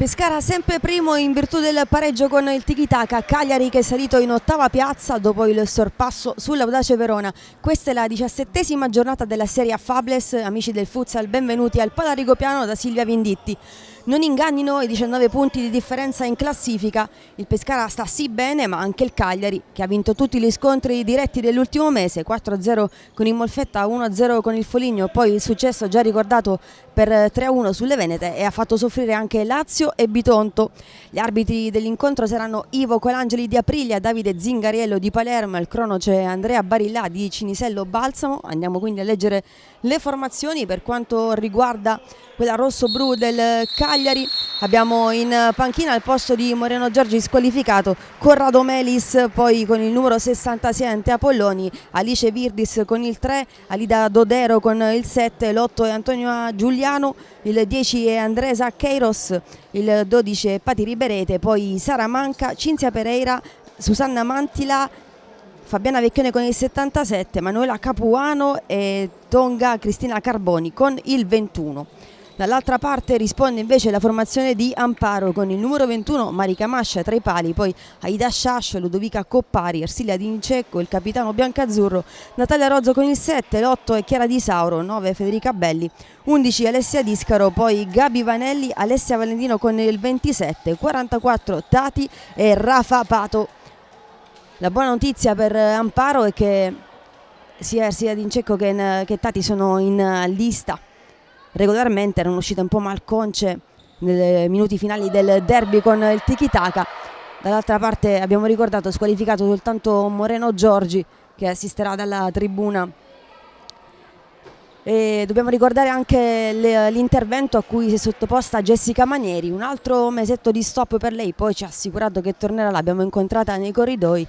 Pescara sempre primo in virtù del pareggio con il tiki-taka. Cagliari che è salito in ottava piazza dopo il sorpasso sull'Audace Verona. Questa è la 17ª giornata della Serie A Fables. Amici del futsal, benvenuti al Palarigopiano da Silvia Vinditti. Non ingannino i 19 punti di differenza in classifica. Il Pescara sta sì bene, ma anche il Cagliari, che ha vinto tutti gli scontri diretti dell'ultimo mese, 4-0 con il Molfetta, 1-0 con il Foligno, poi il successo già ricordato per 3-1 sulle Venete, e ha fatto soffrire anche Lazio e Bitonto. Gli arbitri dell'incontro saranno Ivo Colangeli di Aprilia, Davide Zingariello di Palermo, al crono c'è Andrea Barillà di Cinisello Balsamo. Andiamo quindi a leggere le formazioni. Per quanto riguarda quella rosso-blu del Cagliari, abbiamo in panchina al posto di Moreno Giorgi squalificato Corrado Melis, poi con il numero 66 Antea Polloni, Alice Virdis con il 3, Alida Dodero con il 7, l'8 è Antonio Giuliano, il 10 è Andresa Queiros, il 12 è Pati Riberete, poi Sara Manca, Cinzia Pereira, Susanna Mantila, Fabiana Vecchione con il 77, Manuela Capuano e Tonga Cristina Carboni con il 21. Dall'altra parte risponde invece la formazione di Amparo con il numero 21 Marica Mascia tra i pali, poi Aida Sciascio, Ludovica Coppari, Ersilia Di Nicecco, il capitano biancazzurro, Natalia Rozzo con il 7, l'8 è Chiara Di Sauro, 9 Federica Belli, 11 Alessia Discaro, poi Gabi Vanelli, Alessia Valentino con il 27, 44 Tati e Rafa Pato. La buona notizia per Amparo è che sia Ersilia Di Nicecco che Tati sono in lista regolarmente, erano uscite un po' malconce nei minuti finali del derby con il tiki-taka. Dall'altra parte abbiamo ricordato squalificato soltanto Moreno Giorgi, che assisterà dalla tribuna, e dobbiamo ricordare anche l'intervento a cui si è sottoposta Jessica Manieri. Un altro mesetto di stop per lei, poi ci ha assicurato che tornerà, l'abbiamo incontrata nei corridoi,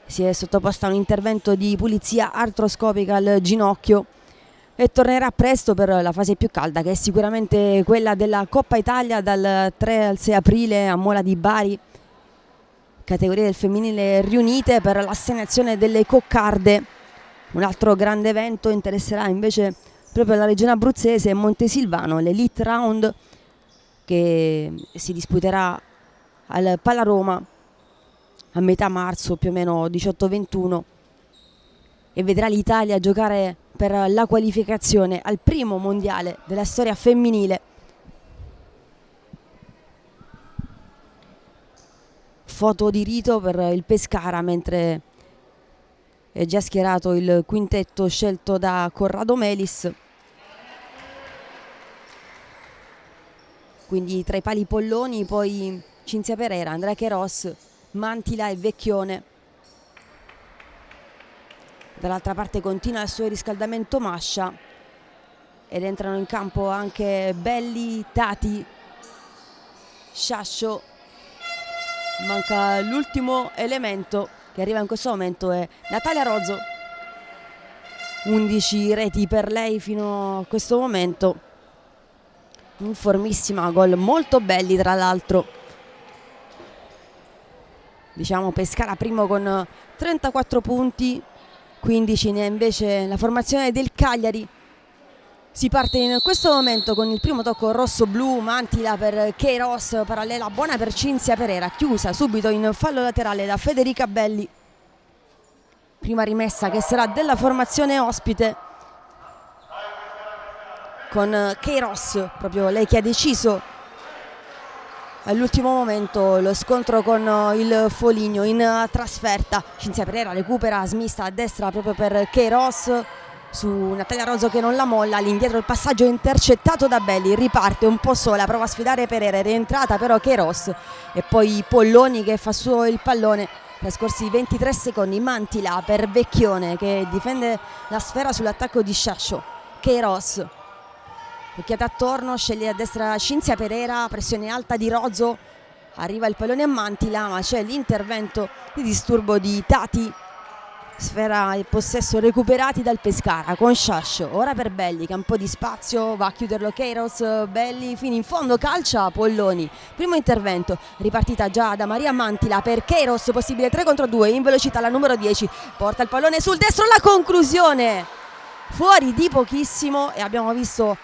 si è sottoposta a un intervento di pulizia artroscopica al ginocchio e tornerà presto per la fase più calda, che è sicuramente quella della Coppa Italia dal 3 al 6 aprile a Mola di Bari, categorie del femminile riunite per l'assegnazione delle coccarde. Un altro grande evento interesserà invece proprio la regione abruzzese e Montesilvano, l'Elite Round, che si disputerà al Palaroma a metà marzo, più o meno 18-21, e vedrà l'Italia giocare per la qualificazione al primo mondiale della storia femminile. Foto di rito per il Pescara, mentre è già schierato il quintetto scelto da Corrado Melis. Quindi tra i pali Polloni, poi Cinzia Pereira, Andrea Queiros, Mantila e Vecchione. Dall'altra parte continua il suo riscaldamento Mascia ed entrano in campo anche Belli, Tati, Sciascio. Manca l'ultimo elemento che arriva in questo momento, è Natalia Rozzo, 11 reti per lei fino a questo momento, in formissima, gol molto belli tra l'altro. Diciamo Pescara primo con 34 punti, 15 ne ha invece la formazione del Cagliari. Si parte in questo momento con il primo tocco rosso-blu, Mantila per Queiros, parallela buona per Cinzia Pereira, chiusa subito in fallo laterale da Federica Belli. Prima rimessa che sarà della formazione ospite, con Queiros, proprio lei che ha deciso all'ultimo momento lo scontro con il Foligno in trasferta. Cinzia Pereira recupera, smista a destra proprio per Queiros su Natalia Rozzo che non la molla, all'indietro il passaggio intercettato da Belli, riparte un po' sola, prova a sfidare Pereira, è rientrata però Queiros, e poi Polloni che fa suo il pallone. Trascorsi 23 secondi, Mantila per Vecchione che difende la sfera sull'attacco di Sciascio. Queiros, occhiata attorno, sceglie a destra Cinzia Pereira, pressione alta di Rozzo, arriva il pallone a Mantila, ma c'è l'intervento di disturbo di Tati. Sfera e possesso recuperati dal Pescara con Sciascio, ora per Belli che ha un po' di spazio, va a chiuderlo Queiros, Belli fino in fondo, calcia Polloni, primo intervento, ripartita già da Maria Mantila per Queiros, possibile 3 contro 2 in velocità, la numero 10 porta il pallone sul destro, la conclusione fuori di pochissimo, e abbiamo visto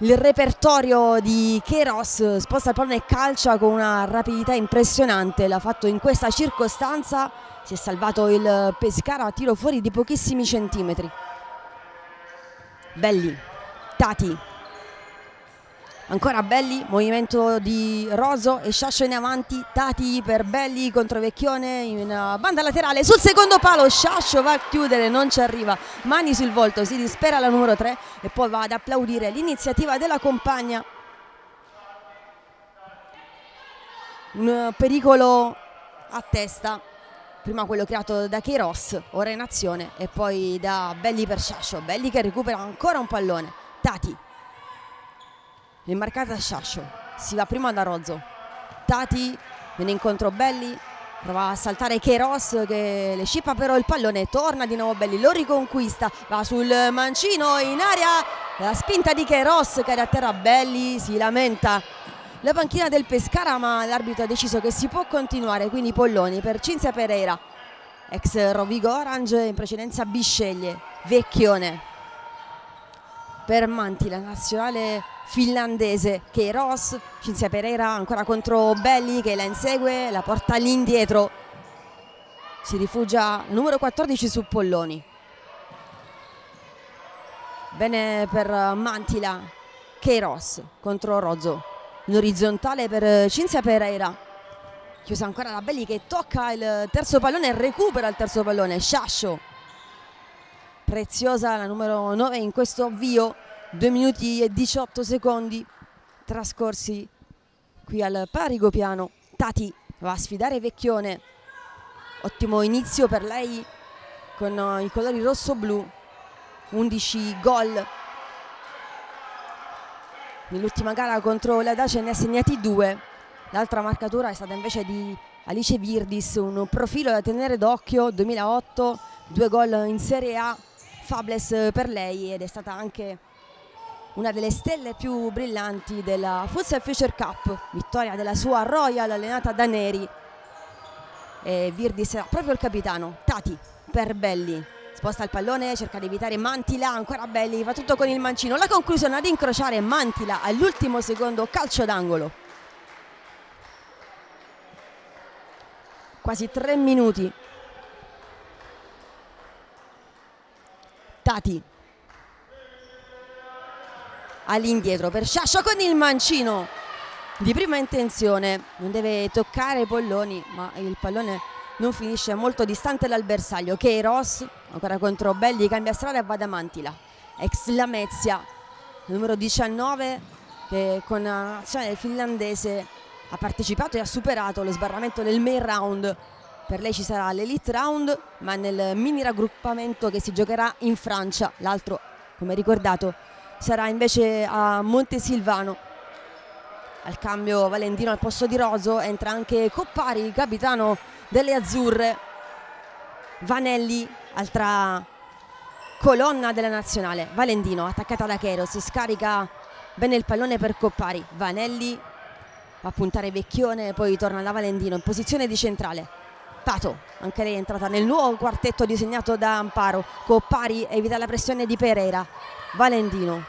il repertorio di Queiroz, sposta il pallone e calcia con una rapidità impressionante, l'ha fatto in questa circostanza, si è salvato il Pescara a tiro fuori di pochissimi centimetri. Belli, Tati, ancora Belli, movimento di Roso e Sciascio in avanti, Tati per Belli contro Vecchione in banda laterale sul secondo palo, Sciascio va a chiudere, non ci arriva, mani sul volto, si dispera la numero 3 e poi va ad applaudire l'iniziativa della compagna. Un pericolo a testa, prima quello creato da Queiroz, ora in azione, e poi da Belli per Sciascio, Belli che recupera ancora un pallone, Tati è marcata Sciascio, si va prima da Rozzo, Tati viene incontro Belli, prova a saltare Queiroz che le scippa però il pallone, torna di nuovo Belli, lo riconquista, va sul mancino in aria, la spinta di Queiroz cade a terra, Belli si lamenta la panchina del Pescara, ma l'arbitro ha deciso che si può continuare, quindi Polloni per Cinzia Pereira, ex Rovigo Orange, in precedenza Bisceglie, Vecchione per Mantila, nazionale finlandese, Queiroz, Cinzia Pereira ancora contro Belli che la insegue, la porta all'indietro, si rifugia numero 14 su Polloni. Bene per Mantila, Queiroz contro Rozzo, in orizzontale per Cinzia Pereira, chiusa ancora da Belli che tocca il terzo pallone e recupera il terzo pallone, Sciascio, preziosa la numero 9 in questo avvio, 2 minuti e 18 secondi trascorsi qui al Parigopiano. Tati va a sfidare Vecchione, ottimo inizio per lei con i colori rosso-blu, 11 gol nell'ultima gara contro la Dacia, ne ha segnati 2, l'altra marcatura è stata invece di Alice Virdis, un profilo da tenere d'occhio, 2008, 2 gol in Serie A, Fables per lei, ed è stata anche una delle stelle più brillanti della Futsal Future Cup, vittoria della sua Royal allenata da Neri, e Virdis era proprio il capitano. Tati per Belli, sposta il pallone, cerca di evitare Mantila, ancora Belli, va tutto con il mancino, la conclusione ad incrociare Mantila all'ultimo secondo, calcio d'angolo. Quasi 3 minuti. Tati all'indietro per Sciascio con il mancino di prima intenzione, non deve toccare Polloni, ma il pallone non finisce molto distante dal bersaglio. Queiroz ancora contro Belli, cambia strada e va da Mantila, ex Lamezia, numero 19, che con la nazionale finlandese ha partecipato e ha superato lo sbarramento del main round. Per lei ci sarà l'elite round, ma nel mini raggruppamento che si giocherà in Francia. L'altro, come ricordato, sarà invece a Montesilvano. Al cambio Valentino al posto di Roso, entra anche Coppari, capitano delle azzurre. Vanelli, altra colonna della nazionale. Valentino attaccata da Queiroz, scarica bene il pallone per Coppari. Vanelli va a puntare Vecchione, poi torna da Valentino in posizione di centrale. Pato, anche lei è entrata nel nuovo quartetto disegnato da Amparo. Coppari evita la pressione di Pereira. Valentino,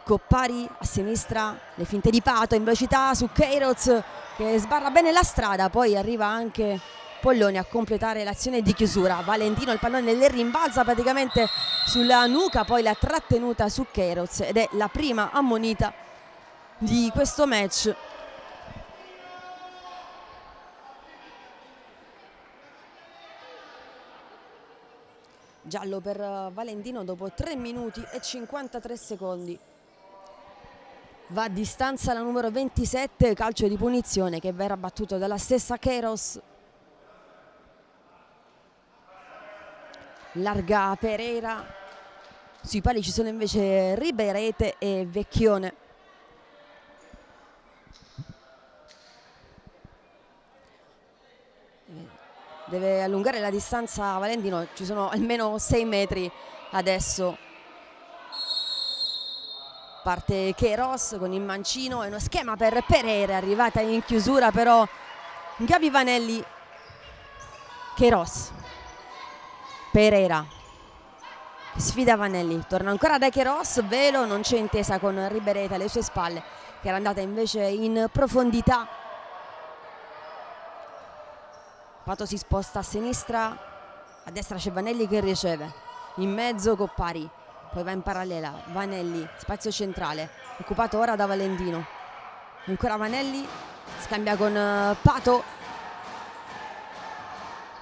Coppari a sinistra, le finte di Pato in velocità su Queiroz che sbarra bene la strada, poi arriva anche Polloni a completare l'azione di chiusura. Valentino, il pallone le rimbalza praticamente sulla nuca, poi la trattenuta su Queiroz, ed è la prima ammonita di questo match. Giallo per Valentino dopo 3 minuti e 53 secondi. Va a distanza la numero 27, calcio di punizione che verrà battuto dalla stessa Queiroz. Larga Pereira, sui pali ci sono invece Riberete e Vecchione. Deve allungare la distanza Valentino, ci sono almeno 6 metri adesso. Parte Queiroz con il mancino e uno schema per Pereira, arrivata in chiusura però Gabi Vanelli. Queiroz, Pereira sfida Vanelli, torna ancora da Queiroz, velo, non c'è intesa con Riberete alle sue spalle, che era andata invece in profondità. Pato si sposta a sinistra, a destra c'è Vanelli che riceve, in mezzo Coppari, poi va in parallela, Vanelli, spazio centrale, occupato ora da Valentino, ancora Vanelli, scambia con Pato,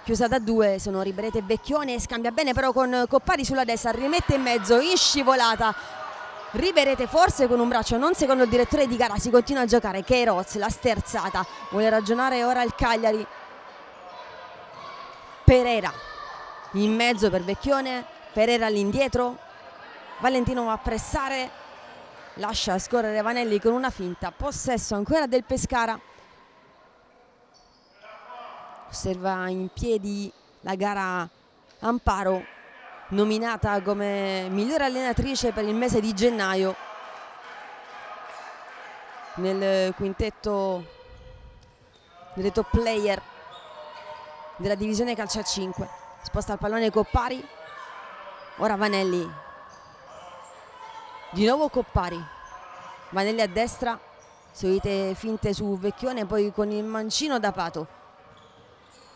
chiusa da due, sono Riberete e Vecchione, scambia bene però con Coppari sulla destra, rimette in mezzo, in scivolata, Riberete forse con un braccio, non secondo il direttore di gara, si continua a giocare, Queiroz, la sterzata, vuole ragionare ora il Cagliari, Pereira in mezzo per Vecchione, Pereira all'indietro, Valentino va a pressare, lascia scorrere Vanelli con una finta, possesso ancora del Pescara, osserva in piedi la gara Amparo, nominata come migliore allenatrice per il mese di gennaio nel quintetto delle top player della divisione calcio a 5. Sposta il pallone Coppari, ora Vanelli, di nuovo Coppari, Vanelli a destra, solite finte su Vecchione, poi con il mancino da Pato,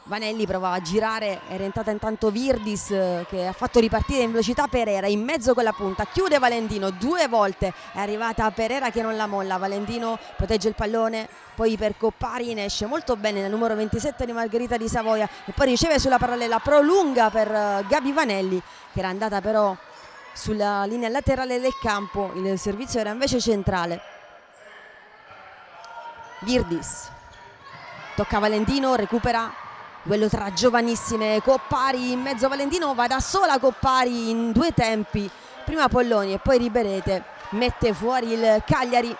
Vanelli prova a girare, è rientrata intanto Virdis che ha fatto ripartire in velocità Pereira, in mezzo con la punta, chiude Valentino, due volte è arrivata Pereira che non la molla, Valentino protegge il pallone, poi per Coppari ne esce molto bene la numero 27 di Margherita di Savoia e poi riceve sulla parallela, prolunga per Gabi Vanelli che era andata però sulla linea laterale del campo, il servizio era invece centrale. Virdis tocca Valentino, recupera, quello tra giovanissime, Coppari in mezzo a Valentino, va da sola Coppari in due tempi, prima Polloni e poi Riberete, mette fuori il Cagliari.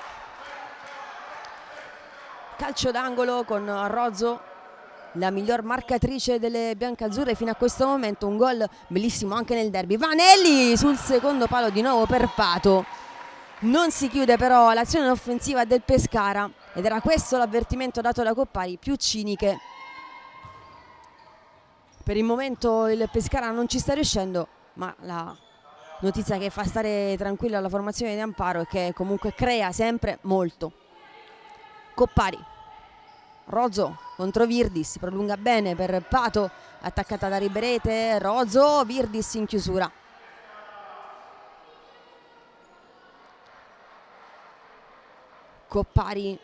Calcio d'angolo con Rozzo, la miglior marcatrice delle biancazzurre fino a questo momento, un gol bellissimo anche nel derby. Vanelli sul secondo palo di nuovo per Pato, non si chiude però l'azione offensiva del Pescara ed era questo l'avvertimento dato da Coppari, più ciniche. Per il momento il Pescara non ci sta riuscendo, ma la notizia che fa stare tranquilla la formazione di Amparo è che comunque crea sempre molto. Coppari, Rozzo contro Virdis, prolunga bene per Pato, attaccata da Riberete, Rozzo, Virdis in chiusura. Coppari,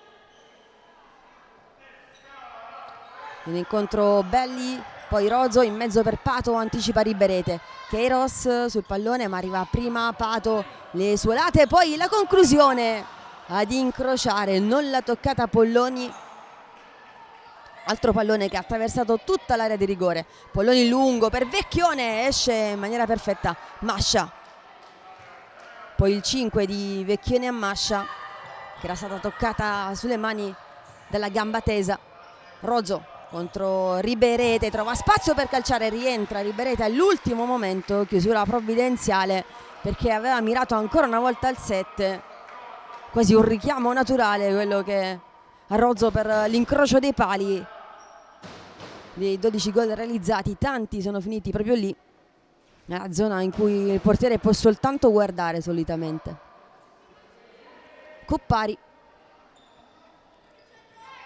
un incontro Belli, poi Rozzo in mezzo per Pato, anticipa Riberete, Queiroz sul pallone ma arriva prima Pato, le sue late, poi la conclusione ad incrociare, non l'ha toccata Polloni, altro pallone che ha attraversato tutta l'area di rigore, Polloni lungo per Vecchione, esce in maniera perfetta Mascia, poi il 5 di Vecchione a Mascia che era stata toccata sulle mani dalla gamba tesa. Rozzo contro Riberete, trova spazio per calciare, rientra Riberete all'ultimo momento, chiusura provvidenziale perché aveva mirato ancora una volta al 7, quasi un richiamo naturale quello che a Rozzo per l'incrocio dei pali. Dei 12 gol realizzati, tanti sono finiti proprio lì, nella zona in cui il portiere può soltanto guardare solitamente. Coppari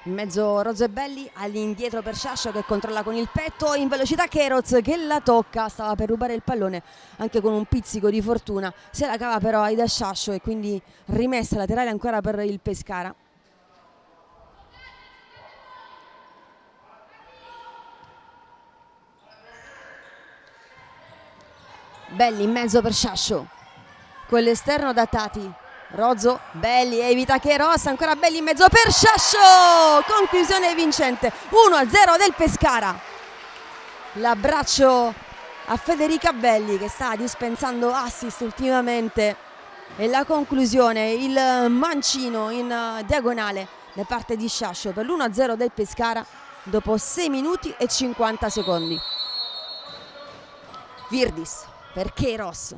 in mezzo Rozzo e Belli, all'indietro per Sciascio che controlla con il petto, in velocità Queiroz che la tocca, stava per rubare il pallone anche con un pizzico di fortuna, se la cava però Aida Sciascio e quindi rimessa laterale ancora per il Pescara. Belli in mezzo per Sciascio, con l'esterno da Tati, Rozzo, Belli evita Queiroz, ancora Belli in mezzo per Sciascio, conclusione vincente, 1-0 del Pescara. L'abbraccio a Federica Belli che sta dispensando assist ultimamente e la conclusione, il mancino in diagonale da parte di Sciascio per l'1-0 del Pescara dopo 6 minuti e 50 secondi. Virdis per Queiroz,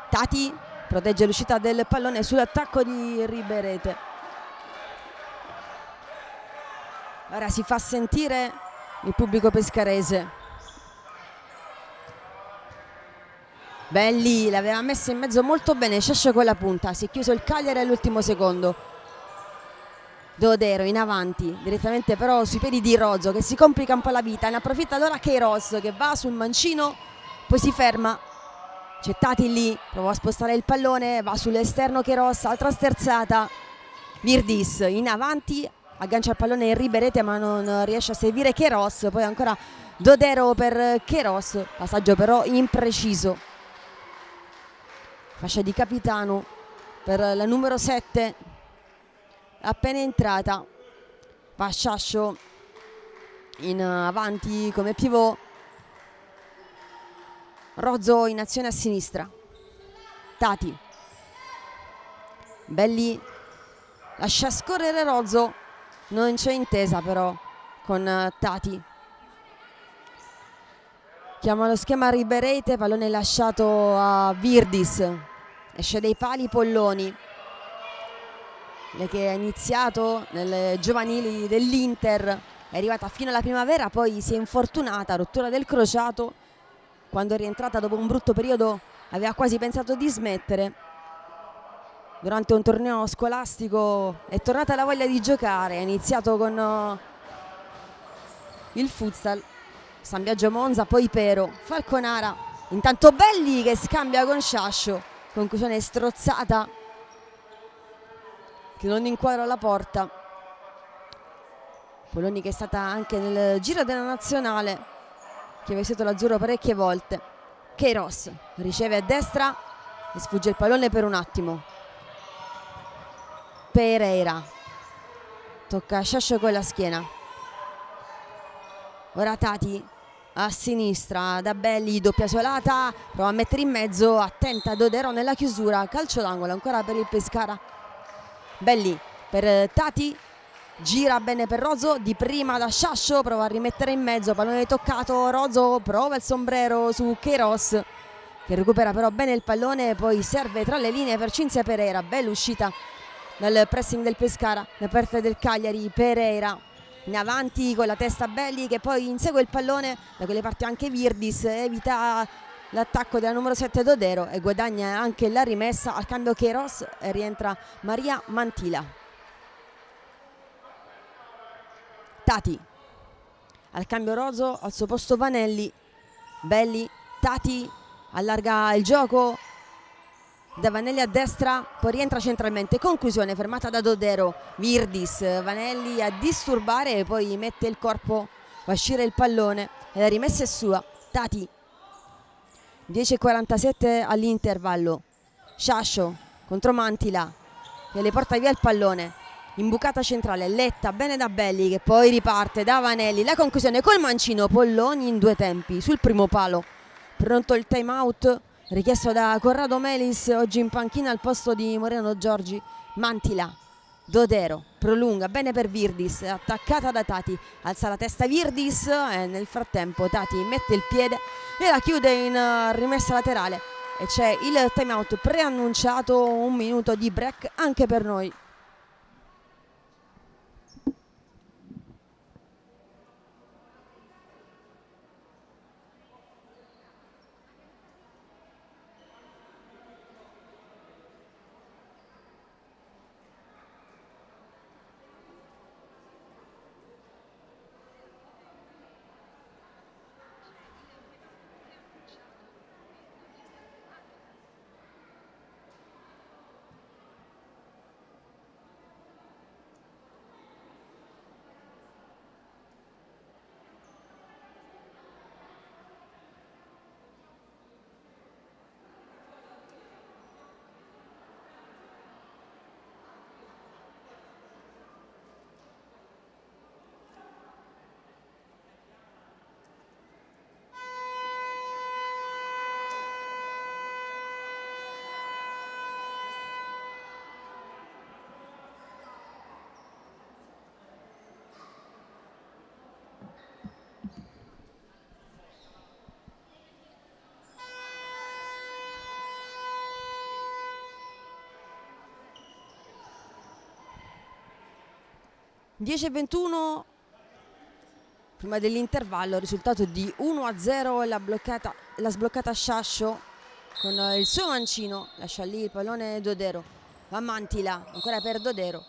Tati protegge l'uscita del pallone sull'attacco di Riberete. Ora si fa sentire il pubblico pescarese. Belli, l'aveva messa in mezzo molto bene Sciascio con la punta, si è chiuso il Cagliari all'ultimo secondo. Dodero in avanti, direttamente però sui piedi di Rozzo che si complica un po' la vita, ne approfitta allora Queiroz che va sul mancino, poi si ferma. C'è Tati lì, prova a spostare il pallone, va sull'esterno Queiroz, altra sterzata. Virdis in avanti, aggancia il pallone in Riberete ma non riesce a servire Queiroz, poi ancora Dodero per Queiroz, passaggio però impreciso. Fascia di capitano per la numero 7, appena entrata. Va Sciascio in avanti come pivot, Rozzo in azione a sinistra, Tati, Belli lascia scorrere Rozzo, non c'è intesa però con Tati. Chiama lo schema Riberete, pallone lasciato a Virdis, esce dai pali Polloni, lei che ha iniziato nelle giovanili dell'Inter, è arrivata fino alla primavera, poi si è infortunata, rottura del crociato, quando è rientrata dopo un brutto periodo aveva quasi pensato di smettere. Durante un torneo scolastico è tornata la voglia di giocare, ha iniziato con il futsal, San Biagio Monza, poi Pero, Falconara, intanto Belli che scambia con Sciascio, conclusione strozzata che non inquadra la porta. Polloni che è stata anche nel giro della nazionale, che ha vestito l'azzurro parecchie volte. Queiroz riceve a destra e sfugge il pallone per un attimo. Pereira tocca a Sciascio con la schiena, ora Tati a sinistra da Belli, doppia solata, prova a mettere in mezzo, attenta Dodero nella chiusura, calcio d'angolo ancora per il Pescara. Belli per Tati, gira bene per Rozzo, di prima da Sciascio, prova a rimettere in mezzo, pallone toccato, Rozzo prova il sombrero su Queiroz che recupera però bene il pallone, poi serve tra le linee per Cinzia Pereira, bella uscita dal pressing del Pescara da parte del Cagliari. Pereira in avanti con la testa Belli che poi insegue il pallone, da quelle parti anche Virdis, evita l'attacco della numero 7 Dodero e guadagna anche la rimessa. Al cambio Queiroz e rientra Maria Mantila. Tati al cambio Rozzo, al suo posto Vanelli. Belli, Tati allarga il gioco da Vanelli a destra, poi rientra centralmente, conclusione fermata da Dodero. Virdis, Vanelli a disturbare e poi mette il corpo, fa uscire il pallone e la rimessa è sua. Tati, 10:47 all'intervallo. Sciascio contro Mantila che le porta via il pallone, imbucata centrale, letta bene da Belli che poi riparte da Vanelli, la conclusione col mancino. Polloni in due tempi sul primo palo, pronto il time out richiesto da Corrado Melis, oggi in panchina al posto di Moreno Giorgi. Mantila, Dodero prolunga bene per Virdis, attaccata da Tati, alza la testa Virdis e nel frattempo Tati mette il piede e la chiude in rimessa laterale e c'è il time out preannunciato, un minuto di break anche per noi. (10:21) prima dell'intervallo, risultato di 1-0, la sbloccata Sciascio con il suo mancino, lascia lì il pallone Dodero, va Mantila, ancora per Dodero,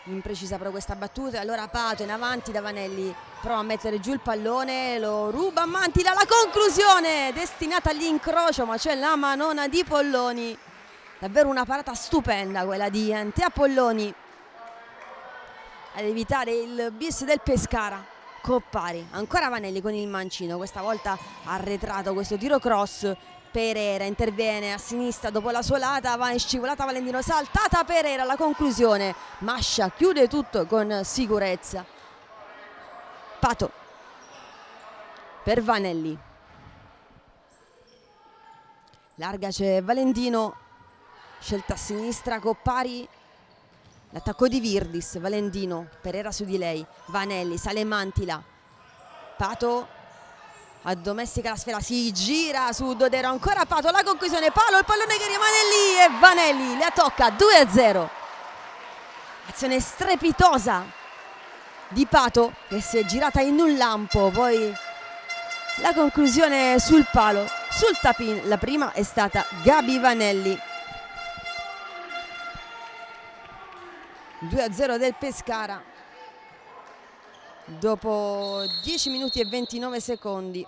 imprecisa però questa battuta, allora Pato in avanti da Vanelli, prova a mettere giù il pallone, lo ruba Mantila, la conclusione destinata all'incrocio, ma c'è la manona di Polloni, davvero una parata stupenda quella di Antea Polloni ad evitare il bis del Pescara. Coppari, ancora Vanelli con il mancino, questa volta arretrato questo tiro cross, Pereira interviene a sinistra dopo la suolata, va in scivolata Valentino, saltata Pereira, la conclusione, Mascia chiude tutto con sicurezza. Pato per Vanelli, larga c'è Valentino, scelta a sinistra Coppari, l'attacco di Virdis, Valentino, Pereira su di lei, Vanelli, sale Mantila, Pato addomestica la sfera, si gira su Dodero, ancora Pato, la conclusione, palo, il pallone che rimane lì e Vanelli la tocca, 2-0. Azione strepitosa di Pato che si è girata in un lampo, poi la conclusione sul palo, sul tapin, la prima è stata Gabi Vanelli. 2-0 del Pescara dopo 10 minuti e 29 secondi.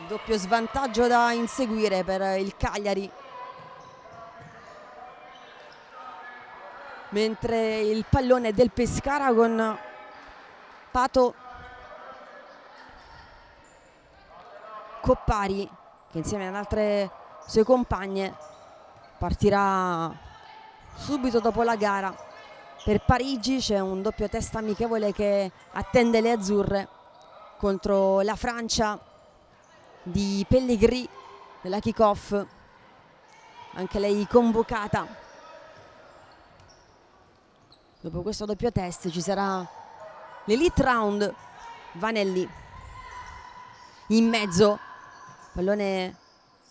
Doppio svantaggio da inseguire per il Cagliari, mentre il pallone del Pescara con Pato, Coppari che insieme ad altre sue compagne partirà subito dopo la gara per Parigi. C'è un doppio test amichevole che attende le azzurre contro la Francia di Pellegrini nella kick-off, anche lei convocata. Dopo questo doppio test ci sarà l'elite round. Vanelli in mezzo, pallone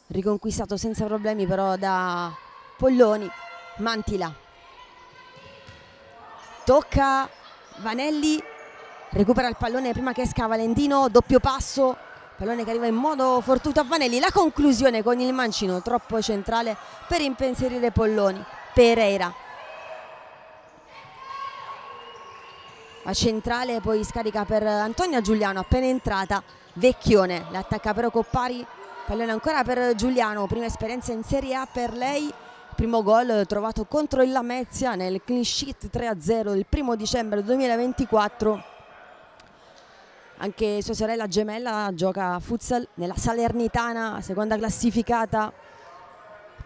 riconquistato senza problemi però da Polloni. Mantila tocca Vanelli, recupera il pallone prima che esca Valentino, doppio passo, pallone che arriva in modo fortuito a Vanelli, la conclusione con il mancino troppo centrale per impensierire Polloni. Pereira a centrale, poi scarica per Antonia Giuliano, appena entrata Vecchione, l'attacca però Coppari, pallone ancora per Giuliano, prima esperienza in Serie A per lei, primo gol trovato contro il Lamezia nel clean sheet 3-0 il 1° dicembre 2024. Anche sua sorella gemella gioca a futsal nella Salernitana, seconda classificata,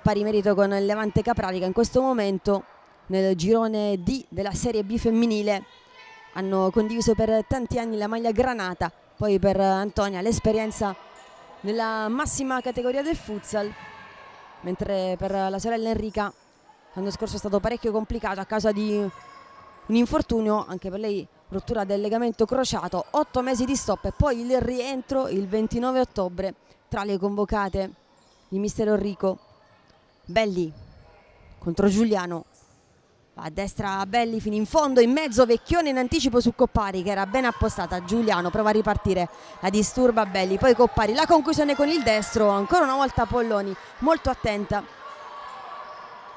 pari merito con il Levante Caprari, che in questo momento nel girone D della Serie B femminile hanno condiviso per tanti anni la maglia granata. Poi per Antonia l'esperienza nella massima categoria del futsal, mentre per la sorella Enrica l'anno scorso è stato parecchio complicato a causa di un infortunio, anche per lei rottura del legamento crociato, 8 mesi di stop e poi il rientro il 29 ottobre tra le convocate di mister Enrico. Belli contro Giuliano, a destra Belli fino in fondo, in mezzo Vecchione in anticipo su Coppari che era ben appostata. Giuliano prova a ripartire, la disturba Belli, poi Coppari, la conclusione con il destro, ancora una volta Polloni molto attenta.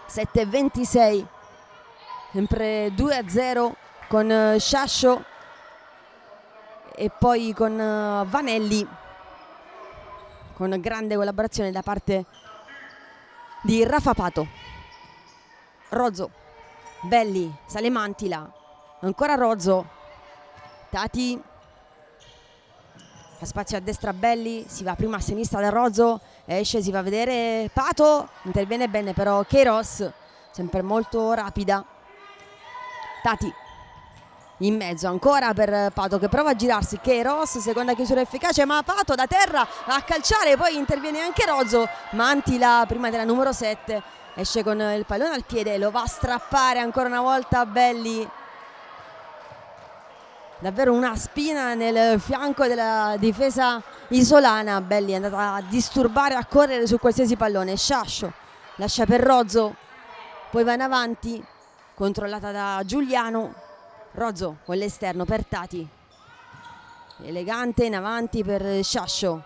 7-26, sempre 2-0 con Sciascio e poi con Vanelli, con grande collaborazione da parte di Rafa Pato. Rozzo, Belli, sale Mantila, ancora Rozzo, Tati, a spazio a destra Belli, si va prima a sinistra da Rozzo, esce, si va a vedere Pato, interviene bene però Queiroz, sempre molto rapida. Tati in mezzo ancora per Pato che prova a girarsi, Queiroz, seconda chiusura efficace, ma Pato da terra va a calciare, poi interviene anche Rozzo. Mantila prima della numero 7 esce con il pallone al piede, lo va a strappare ancora una volta Belli, davvero una spina nel fianco della difesa isolana. Belli è andata a disturbare, a correre su qualsiasi pallone. Sciascio lascia per Rozzo, poi va in avanti, controllata da Giuliano. Rozzo con l'esterno per Tati, elegante in avanti per Sciascio,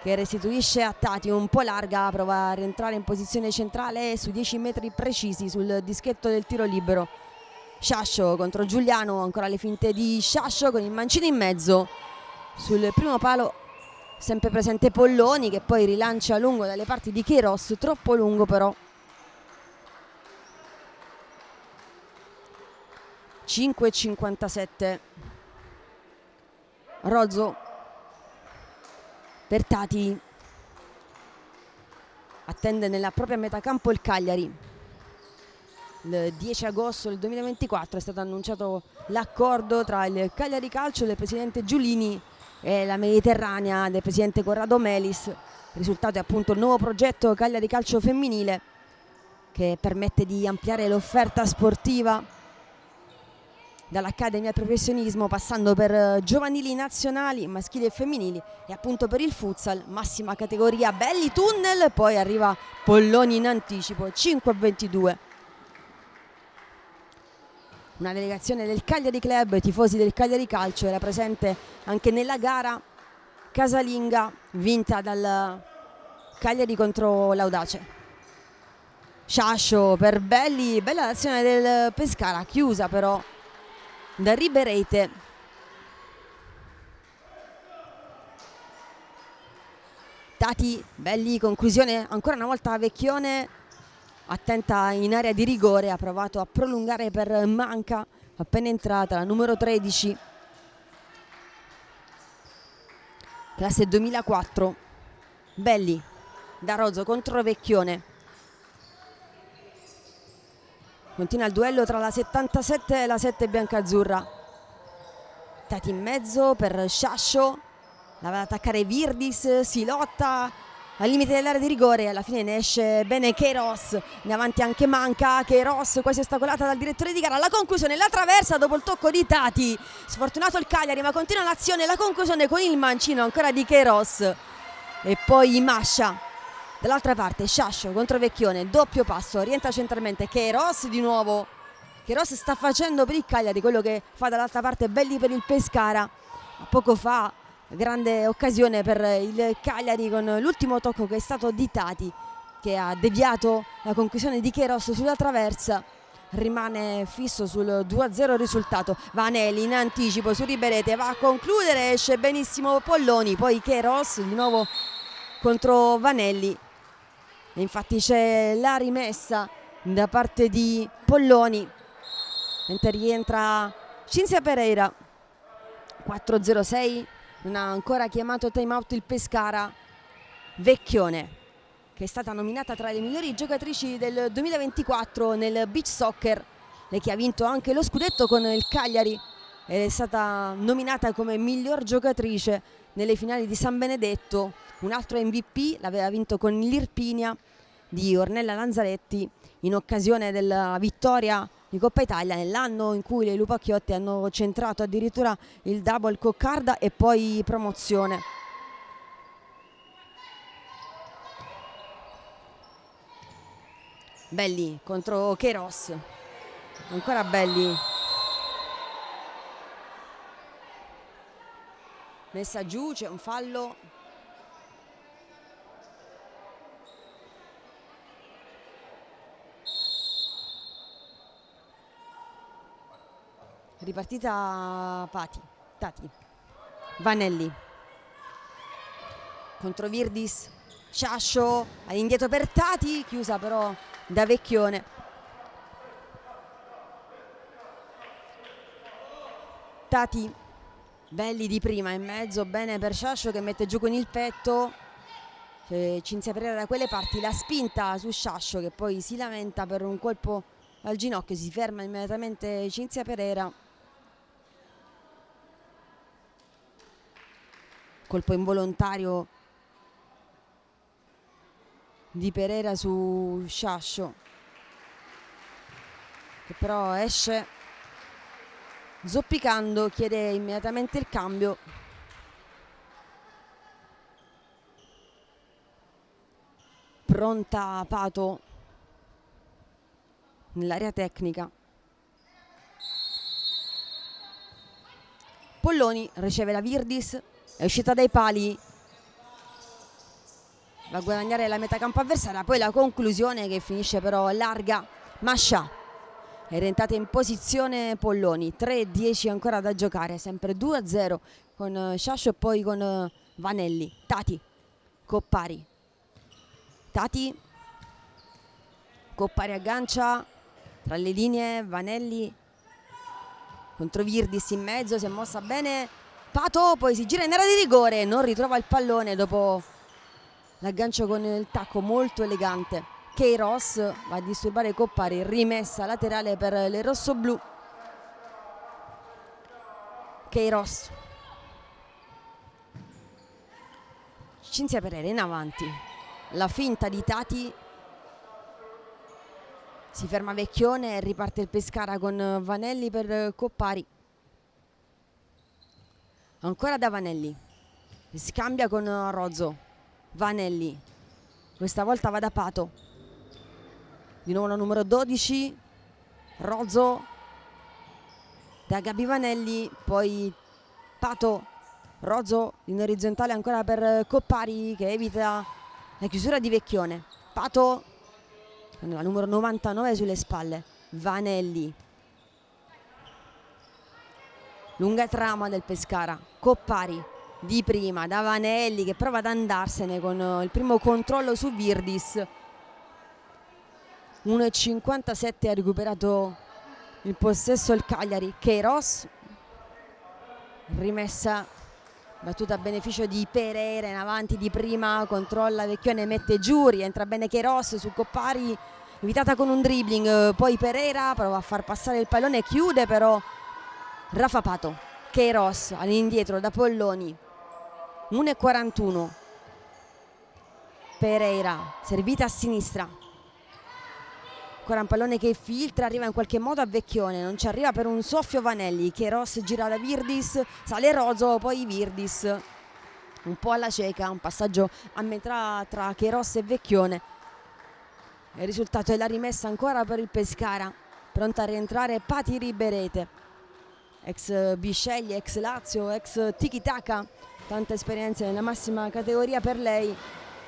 che restituisce a Tati, un po' larga, prova a rientrare in posizione centrale su 10 metri precisi sul dischetto del tiro libero. Sciascio contro Giuliano, ancora le finte di Sciascio con il mancino in mezzo. Sul primo palo sempre presente Polloni, che poi rilancia lungo dalle parti di Queiroz, troppo lungo però. 5,57. Rozzo per Tati, attende nella propria metà campo il Cagliari. Il 10 agosto del 2024 è stato annunciato l'accordo tra il Cagliari Calcio del presidente Giulini e la Mediterranea del presidente Corrado Melis. Il risultato è appunto il nuovo progetto Cagliari Calcio Femminile, che permette di ampliare l'offerta sportiva dall'Accademia al professionismo, passando per giovanili nazionali, maschili e femminili, e appunto per il futsal, massima categoria, belli tunnel, poi arriva Polloni in anticipo, 5-22. Una delegazione del Cagliari Club, tifosi del Cagliari Calcio, era presente anche nella gara casalinga vinta dal Cagliari contro l'Audace. Sciascio per Belli, bella l'azione del Pescara, chiusa però da Riberete. Tati, Belli, conclusione ancora una volta Vecchione, attenta in area di rigore, ha provato a prolungare per Manca, appena entrata la numero 13, classe 2004. Belli da Rozzo contro Vecchione. Continua il duello tra la 77 e la 7 biancazzurra. Tati in mezzo per Sciascio, la va ad attaccare Virdis, si lotta al limite dell'area di rigore, alla fine ne esce bene Queiroz, in avanti anche Manca. Queiroz quasi ostacolata dal direttore di gara, la conclusione, la traversa dopo il tocco di Tati. Sfortunato il Cagliari, ma continua l'azione, la conclusione con il mancino ancora di Queiroz e poi Mascia. Dall'altra parte Sciascio contro Vecchione, doppio passo, orienta centralmente Queiroz di nuovo. Queiroz sta facendo per il Cagliari quello che fa dall'altra parte Belli per il Pescara. Poco fa grande occasione per il Cagliari con l'ultimo tocco che è stato di Tati, che ha deviato la conclusione di Queiroz sulla traversa. Rimane fisso sul 2-0 risultato. Vanelli in anticipo su Riberete, va a concludere, esce benissimo Polloni, poi Queiroz di nuovo contro Vanelli. E infatti c'è la rimessa da parte di Polloni, mentre rientra Cinzia Pereira. 4-0-6, non ha ancora chiamato time out il Pescara. Vecchione, che è stata nominata tra le migliori giocatrici del 2024 nel beach soccer, lei che ha vinto anche lo scudetto con il Cagliari, ed è stata nominata come miglior giocatrice nelle finali di San Benedetto. Un altro MVP l'aveva vinto con l'Irpinia di Ornella Lanzaretti in occasione della vittoria di Coppa Italia, nell'anno in cui le Lupacchiotti hanno centrato addirittura il double coccarda e poi promozione. Belli contro Queiroz, ancora Belli, messa giù, c'è un fallo. Ripartita Tati. Vanelli contro Virdis, Sciascio all'indietro per Tati, chiusa però da Vecchione. Tati, Belli di prima in mezzo, bene per Sciascio che mette giù con il petto. Cinzia Pereira da quelle parti, la spinta su Sciascio che poi si lamenta per un colpo al ginocchio, si ferma immediatamente Cinzia Pereira. Colpo involontario di Pereira su Sciascio, che però esce zoppicando, chiede immediatamente il cambio. Pronta Pato nell'area tecnica. Polloni, riceve la Virdis, è uscita dai pali, va a guadagnare la metà campo avversaria, poi la conclusione che finisce però larga. Mascia è rientrata in posizione Polloni, 3-10 ancora da giocare, sempre 2-0 con Sciascio e poi con Vanelli. Tati, Coppari, Tati, Coppari aggancia tra le linee, Vanelli contro Virdis in mezzo, si è mossa bene Pato, poi si gira in area di rigore, non ritrova il pallone dopo l'aggancio con il tacco molto elegante. Queiroz va a disturbare Coppari, rimessa laterale per le rossoblù. Queiroz, Cinzia Pereira in avanti, la finta di Tati, si ferma Vecchione e riparte il Pescara con Vanelli per Coppari. Ancora da Vanelli, scambia con Rozzo, Vanelli, questa volta va da Pato, di nuovo la numero 12, Rozzo, da Gabi Vanelli, poi Pato, Rozzo in orizzontale ancora per Coppari che evita la chiusura di Vecchione. Pato con la numero 99 sulle spalle, Vanelli, lunga trama del Pescara, Coppari di prima da Vanelli che prova ad andarsene con il primo controllo su Virdis. 1,57 ha recuperato il possesso il Cagliari. Queiroz, rimessa battuta a beneficio di Pereira in avanti di prima, controlla Vecchione, mette giù, rientra bene Queiroz su Coppari, evitata con un dribbling, poi Pereira prova a far passare il pallone, chiude però Rafa Pato. Queiroz all'indietro da Polloni, 1,41, Pereira servita a sinistra, ancora un pallone che filtra, arriva in qualche modo a Vecchione, non ci arriva per un soffio Vanelli. Queiroz gira da Virdis, sale Rozzo, poi Virdis un po' alla cieca, un passaggio a metà tra Queiroz e Vecchione. Il risultato è la rimessa ancora per il Pescara, pronta a rientrare Pati Riberete, ex Bisceglie, ex Lazio, ex Tiki Taka, tante esperienze nella massima categoria per lei.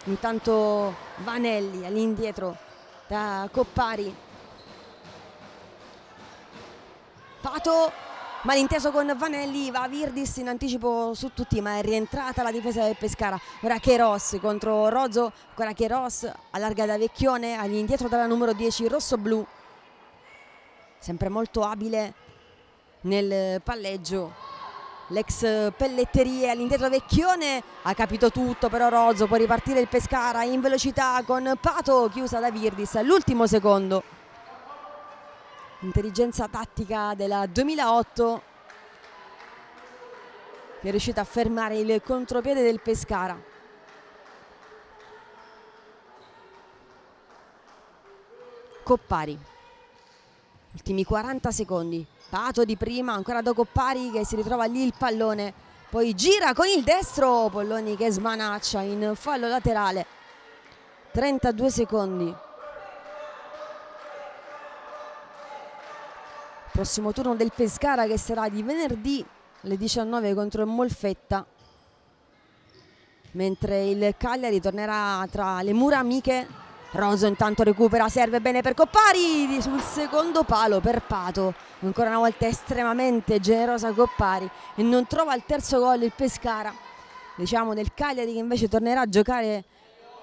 Intanto Vanelli all'indietro da Coppari, Pato malinteso con Vanelli, va Virdis in anticipo su tutti ma è rientrata la difesa del Pescara. Ora Queiroz contro Rozzo, ancora Queiroz allarga da Vecchione, all'indietro dalla numero 10 rossoblù, sempre molto abile nel palleggio l'ex Pelletterie, all'indietro Vecchione, ha capito tutto però Rozzo, può ripartire il Pescara in velocità con Pato, chiusa da Virdis all'ultimo secondo. Intelligenza tattica della 2008 che è riuscita a fermare il contropiede del Pescara. Coppari, ultimi 40 secondi, Pato di prima, ancora da Coppari che si ritrova lì il pallone, poi gira con il destro, Polloni che smanaccia in fallo laterale. 32 secondi. Prossimo turno del Pescara che sarà di venerdì alle 19 contro il Molfetta, mentre il Cagliari tornerà tra le mura amiche. Rozzo intanto recupera, serve bene per Coppari sul secondo palo per Pato, ancora una volta estremamente generosa Coppari e non trova il terzo gol il Pescara, diciamo del Cagliari che invece tornerà a giocare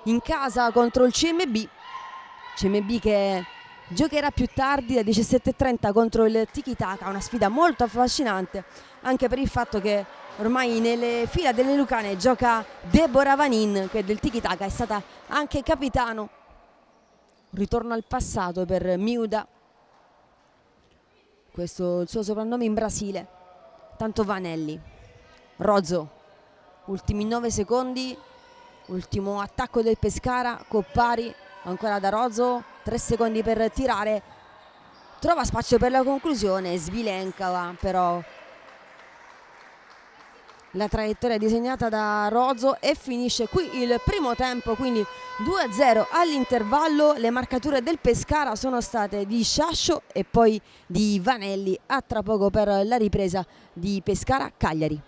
in casa contro il CMB che giocherà più tardi alle 17:30 contro il Tiki Taka, una sfida molto affascinante anche per il fatto che ormai nelle fila delle Lucane gioca Deborah Vanin che del Tiki Taka è stata anche capitano. Ritorno al passato per Miuda, questo è il suo soprannome in Brasile. Tanto Vanelli, Rozzo, ultimi 9 secondi, ultimo attacco del Pescara, Coppari ancora da Rozzo, 3 secondi per tirare, trova spazio per la conclusione, Svilenka però la traiettoria disegnata da Rozzo e finisce qui il primo tempo, quindi 2-0 all'intervallo. Le marcature del Pescara sono state di Sciascio e poi di Vanelli. A tra poco per la ripresa di Pescara-Cagliari.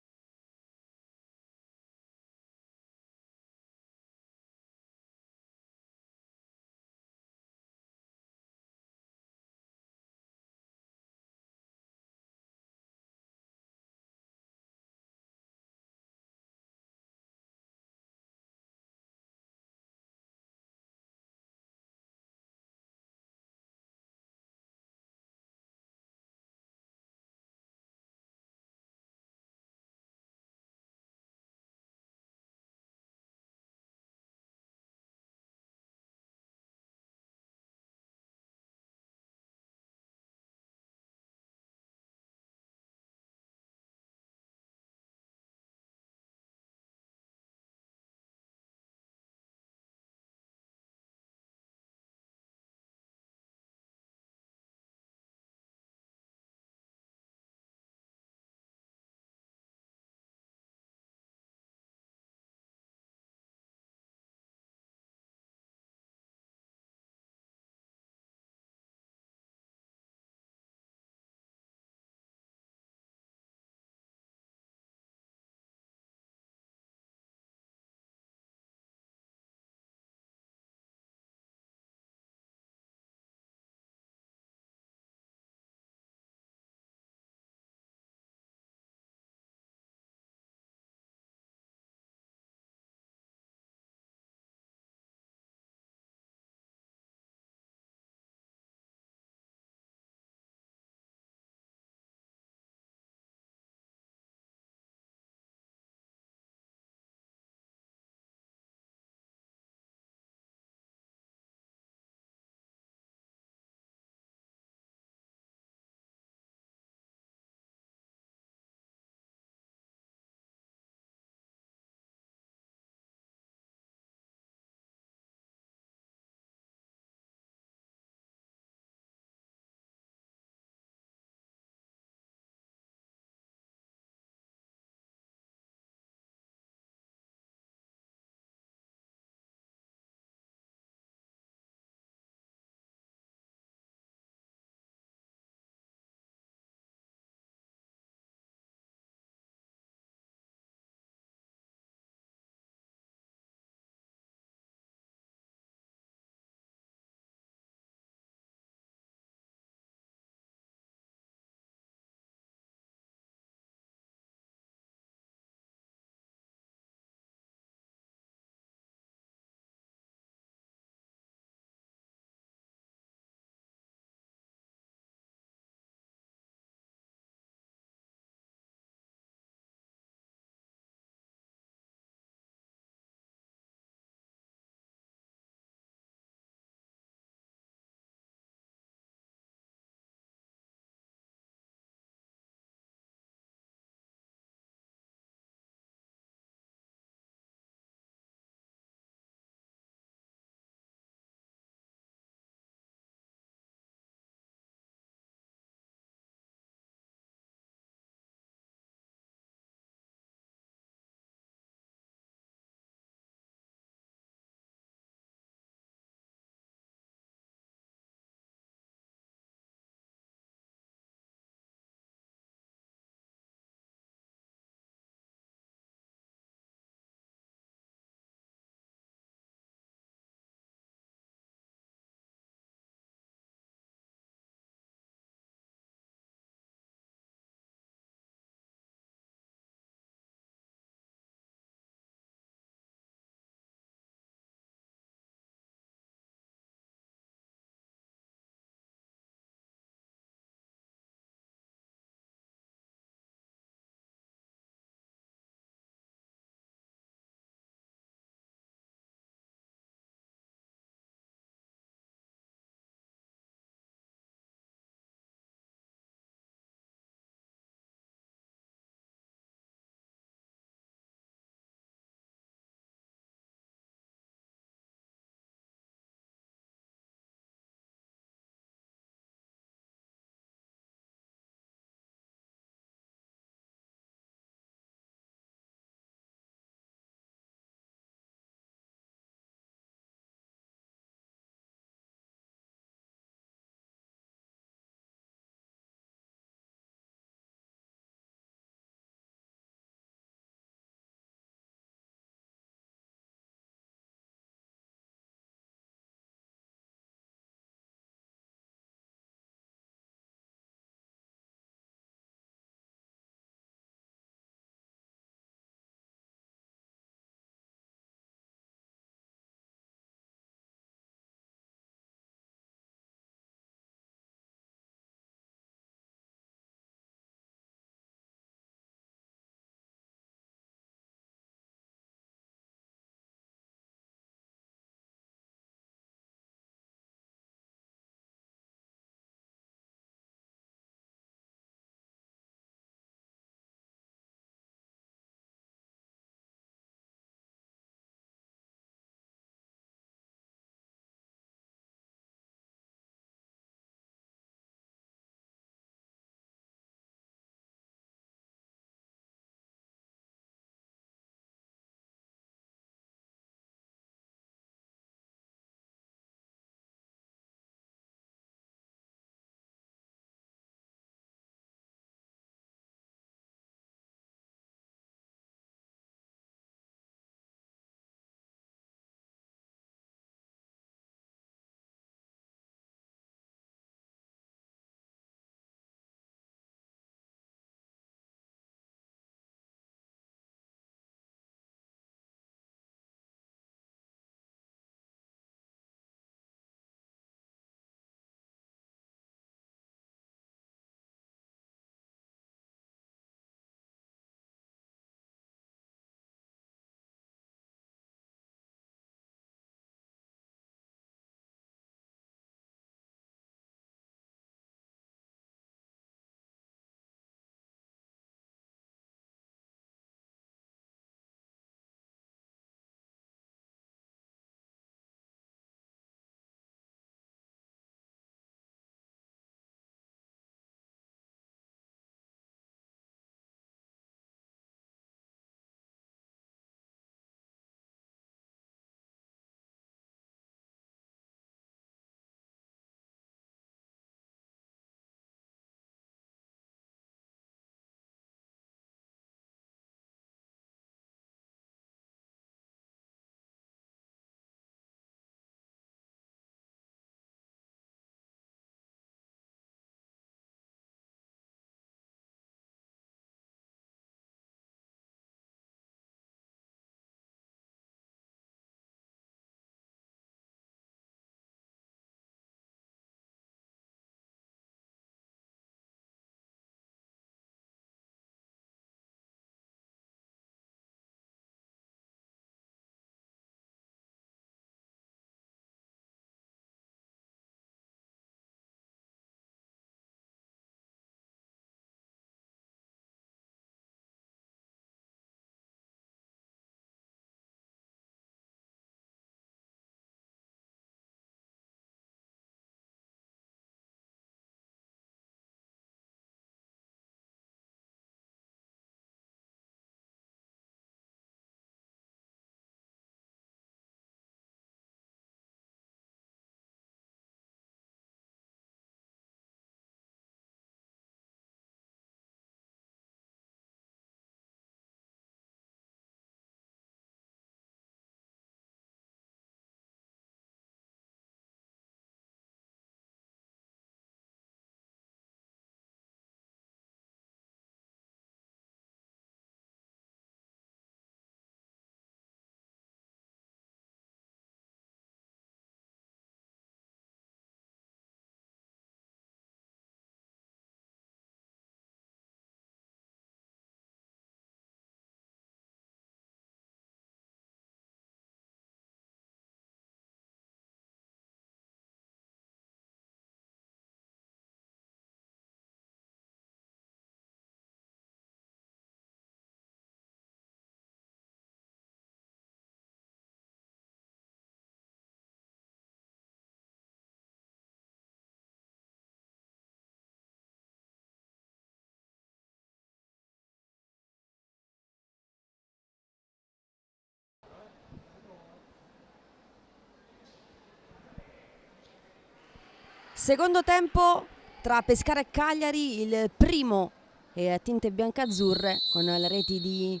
Secondo tempo tra Pescara e Cagliari, il primo è a tinte biancazzurre con le reti di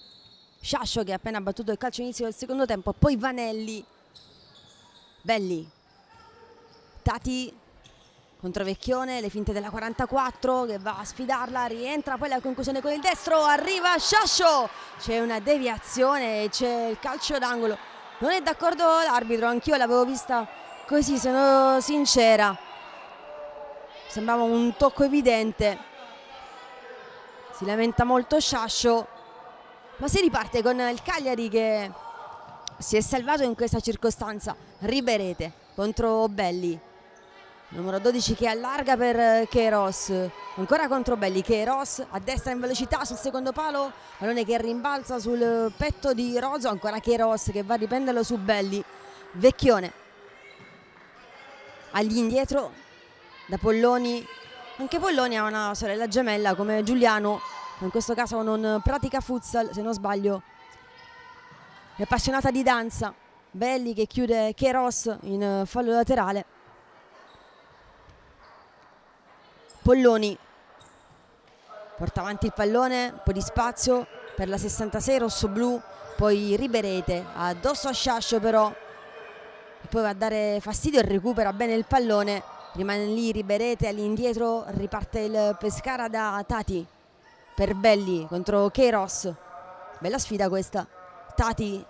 Sciascio che ha appena battuto il calcio inizio del secondo tempo, poi Vanelli, Belli, Tati contro Vecchione, le finte della 44 che va a sfidarla, rientra poi la conclusione con il destro, arriva Sciascio, c'è una deviazione, c'è il calcio d'angolo, non è d'accordo l'arbitro, anch'io l'avevo vista così, sono sincera, sembrava un tocco evidente, si lamenta molto Sciascio, ma si riparte con il Cagliari che si è salvato in questa circostanza. Riberete contro Belli, numero 12 che allarga per Queiroz, ancora contro Belli, Queiroz a destra in velocità sul secondo palo, pallone che rimbalza sul petto di Rozzo, ancora Queiroz che va a riprenderlo su Belli, Vecchione agli indietro da Polloni, anche Polloni ha una sorella gemella come Giuliano, in questo caso non pratica futsal se non sbaglio, è appassionata di danza. Belli che chiude Queiroz in fallo laterale, Polloni porta avanti il pallone, un po' di spazio per la 66 rossoblu, poi Riberete addosso a Sciascio però, e poi va a dare fastidio e recupera bene il pallone, rimane lì Riberete, all'indietro riparte il Pescara da Tati per Belli contro Queiroz, bella sfida questa. Tati,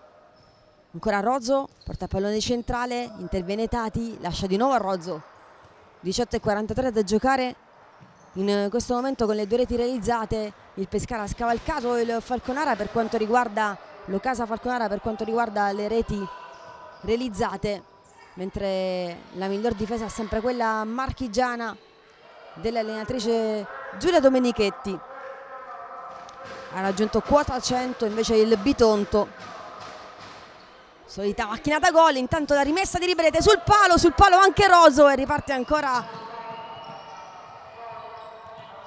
ancora Rozzo, porta il pallone centrale, interviene Tati, lascia di nuovo a Rozzo, 18:43 da giocare. In questo momento con le due reti realizzate il Pescara ha scavalcato il Falconara per quanto riguarda l'Ocasa Falconara per quanto riguarda le reti realizzate, mentre la miglior difesa è sempre quella marchigiana dell'allenatrice Giulia Domenichetti. Ha raggiunto quota 100 invece il Bitonto, solita macchina da gol. Intanto la rimessa di Riberete sul palo anche Roso, e riparte ancora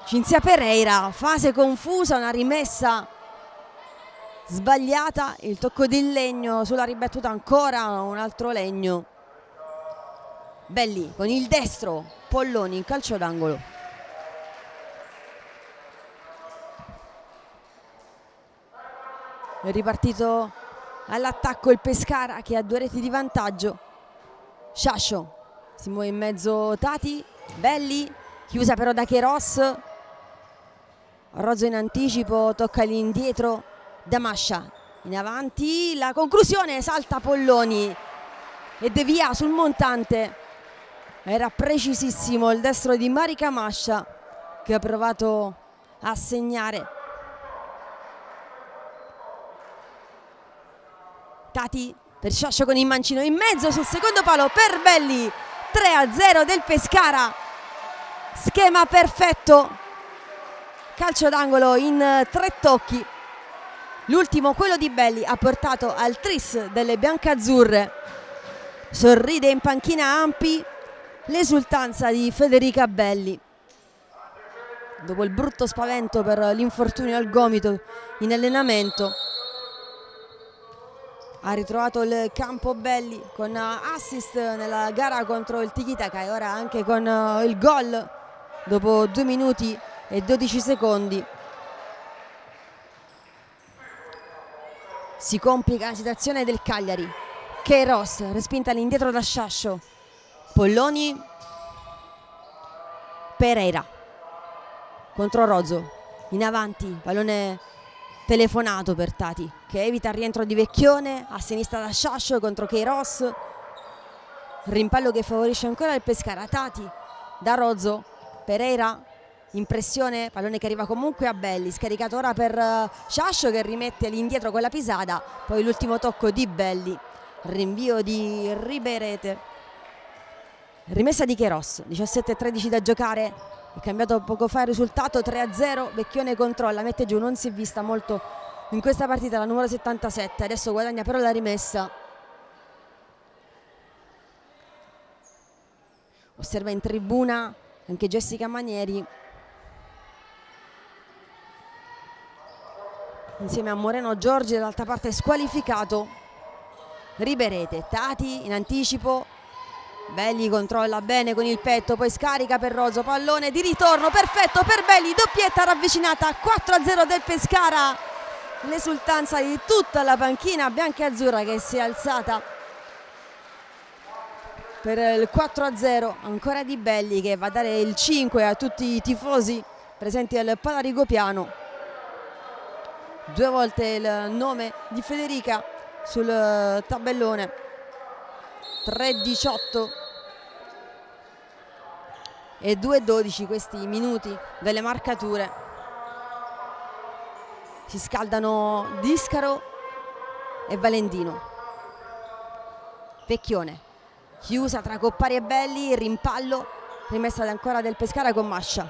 Cinzia Pereira, fase confusa, una rimessa sbagliata, il tocco di legno sulla ribattuta, ancora un altro legno. Belli con il destro, Polloni in calcio d'angolo. È ripartito all'attacco il Pescara che ha due reti di vantaggio. Sciascio si muove in mezzo Tati, Belli, chiusa però da Queiroz. Rozzo in anticipo, tocca all'indietro Damascia, in avanti, la conclusione, salta Polloni e devia sul montante, era precisissimo il destro di Marica Mascia che ha provato a segnare. Tati per Sciascio con il mancino in mezzo sul secondo palo per Belli, 3-0 del Pescara, schema perfetto, calcio d'angolo in 3 tocchi, l'ultimo quello di Belli ha portato al tris delle biancazzurre. Sorride in panchina Ampi, l'esultanza di Federica Belli dopo il brutto spavento per l'infortunio al gomito in allenamento. Ha ritrovato il campo Belli con assist nella gara contro il Tiki-Taka e ora anche con il gol dopo 2 minuti e 12 secondi. Si complica la situazione del Cagliari. Queiroz respinta all'indietro da Sciascio, Polloni, Pereira contro Rozzo, in avanti, pallone telefonato per Tati che evita il rientro di Vecchione, a sinistra da Sciascio contro Queiroz, rimpallo che favorisce ancora il Pescara. Tati da Rozzo, Pereira in pressione, pallone che arriva comunque a Belli, scaricato ora per Sciascio che rimette all'indietro con la pisata, poi l'ultimo tocco di Belli, rinvio di Riberete, rimessa di Queiroz, 17:13 da giocare, è cambiato poco fa il risultato, 3-0, Vecchione controlla, mette giù, non si è vista molto in questa partita la numero 77, adesso guadagna però la rimessa. Osserva in tribuna anche Jessica Manieri insieme a Moreno Giorgi, dall'altra parte squalificato Riberete. Tati in anticipo, Belli controlla bene con il petto, poi scarica per Rozzo, pallone di ritorno perfetto per Belli, doppietta ravvicinata, 4-0 del Pescara. L'esultanza di tutta la panchina bianca-azzurra che si è alzata per il 4-0, ancora di Belli che va a dare il 5 a tutti i tifosi presenti al Palarigopiano. 2 volte il nome di Federica sul tabellone. 3-18 e 2-12 questi minuti delle marcature. Si scaldano Discaro e Valentino. Vecchione chiusa tra Coppari e Belli, rimpallo, rimessa ancora del Pescara con Mascia.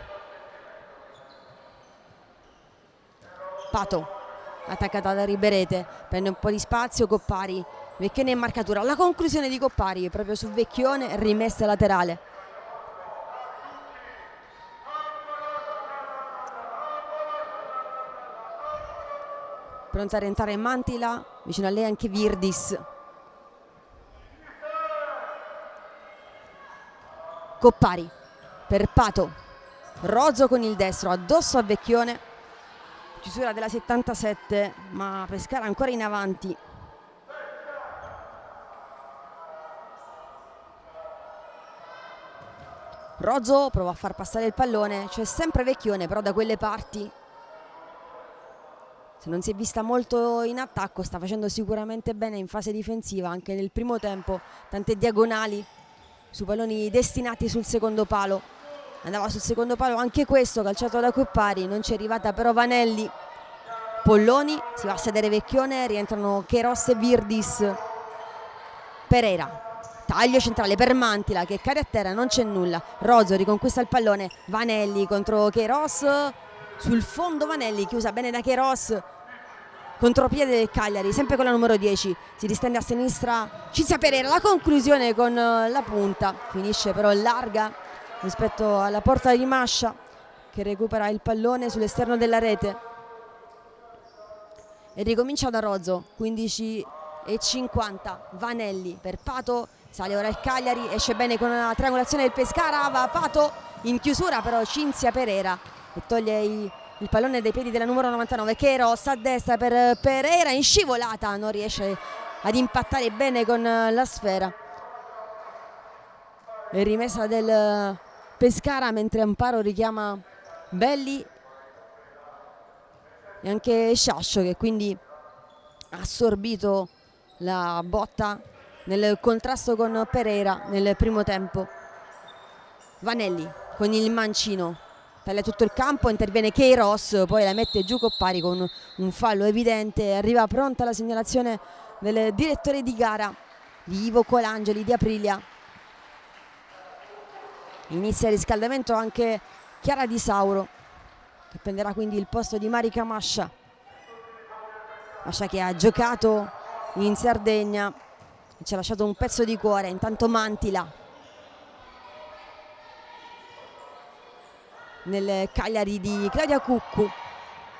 Pato attaccata da Riberete, prende un po' di spazio Coppari, Vecchione in marcatura, la conclusione di Coppari proprio su Vecchione, rimessa laterale. Pronta a rientrare Mantila, vicino a lei anche Virdis. Coppari per Pato, Rozzo con il destro addosso a Vecchione, chiusura della 77, ma Pescara ancora in avanti. Rozzo prova a far passare il pallone, c'è sempre Vecchione però da quelle parti, se non si è vista molto in attacco, sta facendo sicuramente bene in fase difensiva anche nel primo tempo, tante diagonali su palloni destinati sul secondo palo. Andava sul secondo palo anche questo, calciato da Coppari, non ci è arrivata però Vanelli. Polloni, si va a sedere Vecchione, rientrano Queiroz e Virdis. Pereira, taglio centrale per Mantila che cade a terra, non c'è nulla. Rozzo riconquista il pallone, Vanelli contro Queiroz, sul fondo Vanelli, chiusa bene da Queiroz. Contropiede del Cagliari, sempre con la numero 10, si distende a sinistra Cinzia Pereira, la conclusione con la punta, finisce però larga rispetto alla porta di Mascia che recupera il pallone sull'esterno della rete e ricomincia da Rozzo. 15:50, Vanelli per Pato, sale ora il Cagliari, esce bene con una triangolazione del Pescara, va Pato in chiusura però Cinzia Pereira che toglie il pallone dai piedi della numero 99. Queiroz a destra per Pereira, in scivolata non riesce ad impattare bene con la sfera. E rimessa del Pescara mentre Amparo richiama Belli e anche Sciascio che quindi ha assorbito la botta nel contrasto con Pereira nel primo tempo. Vanelli con il mancino taglia tutto il campo, interviene Queiroz, poi la mette giù Coppari con un fallo evidente. Arriva pronta la segnalazione del direttore di gara di Ivo Colangeli di Aprilia. Inizia il riscaldamento anche Chiara Di Sauro che prenderà quindi il posto di Marica Mascia. Mascia che ha giocato in Sardegna e ci ha lasciato un pezzo di cuore. Intanto Mantila nel Cagliari di Claudia Cuccu.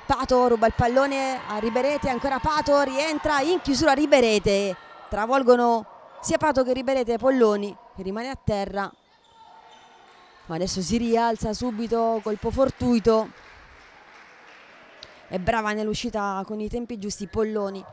Pato ruba il pallone a Riberete, ancora Pato, rientra in chiusura Riberete, travolgono sia Pato che Riberete. Polloni che rimane a terra ma adesso si rialza subito, colpo fortuito, è brava nell'uscita con i tempi giusti Polloni.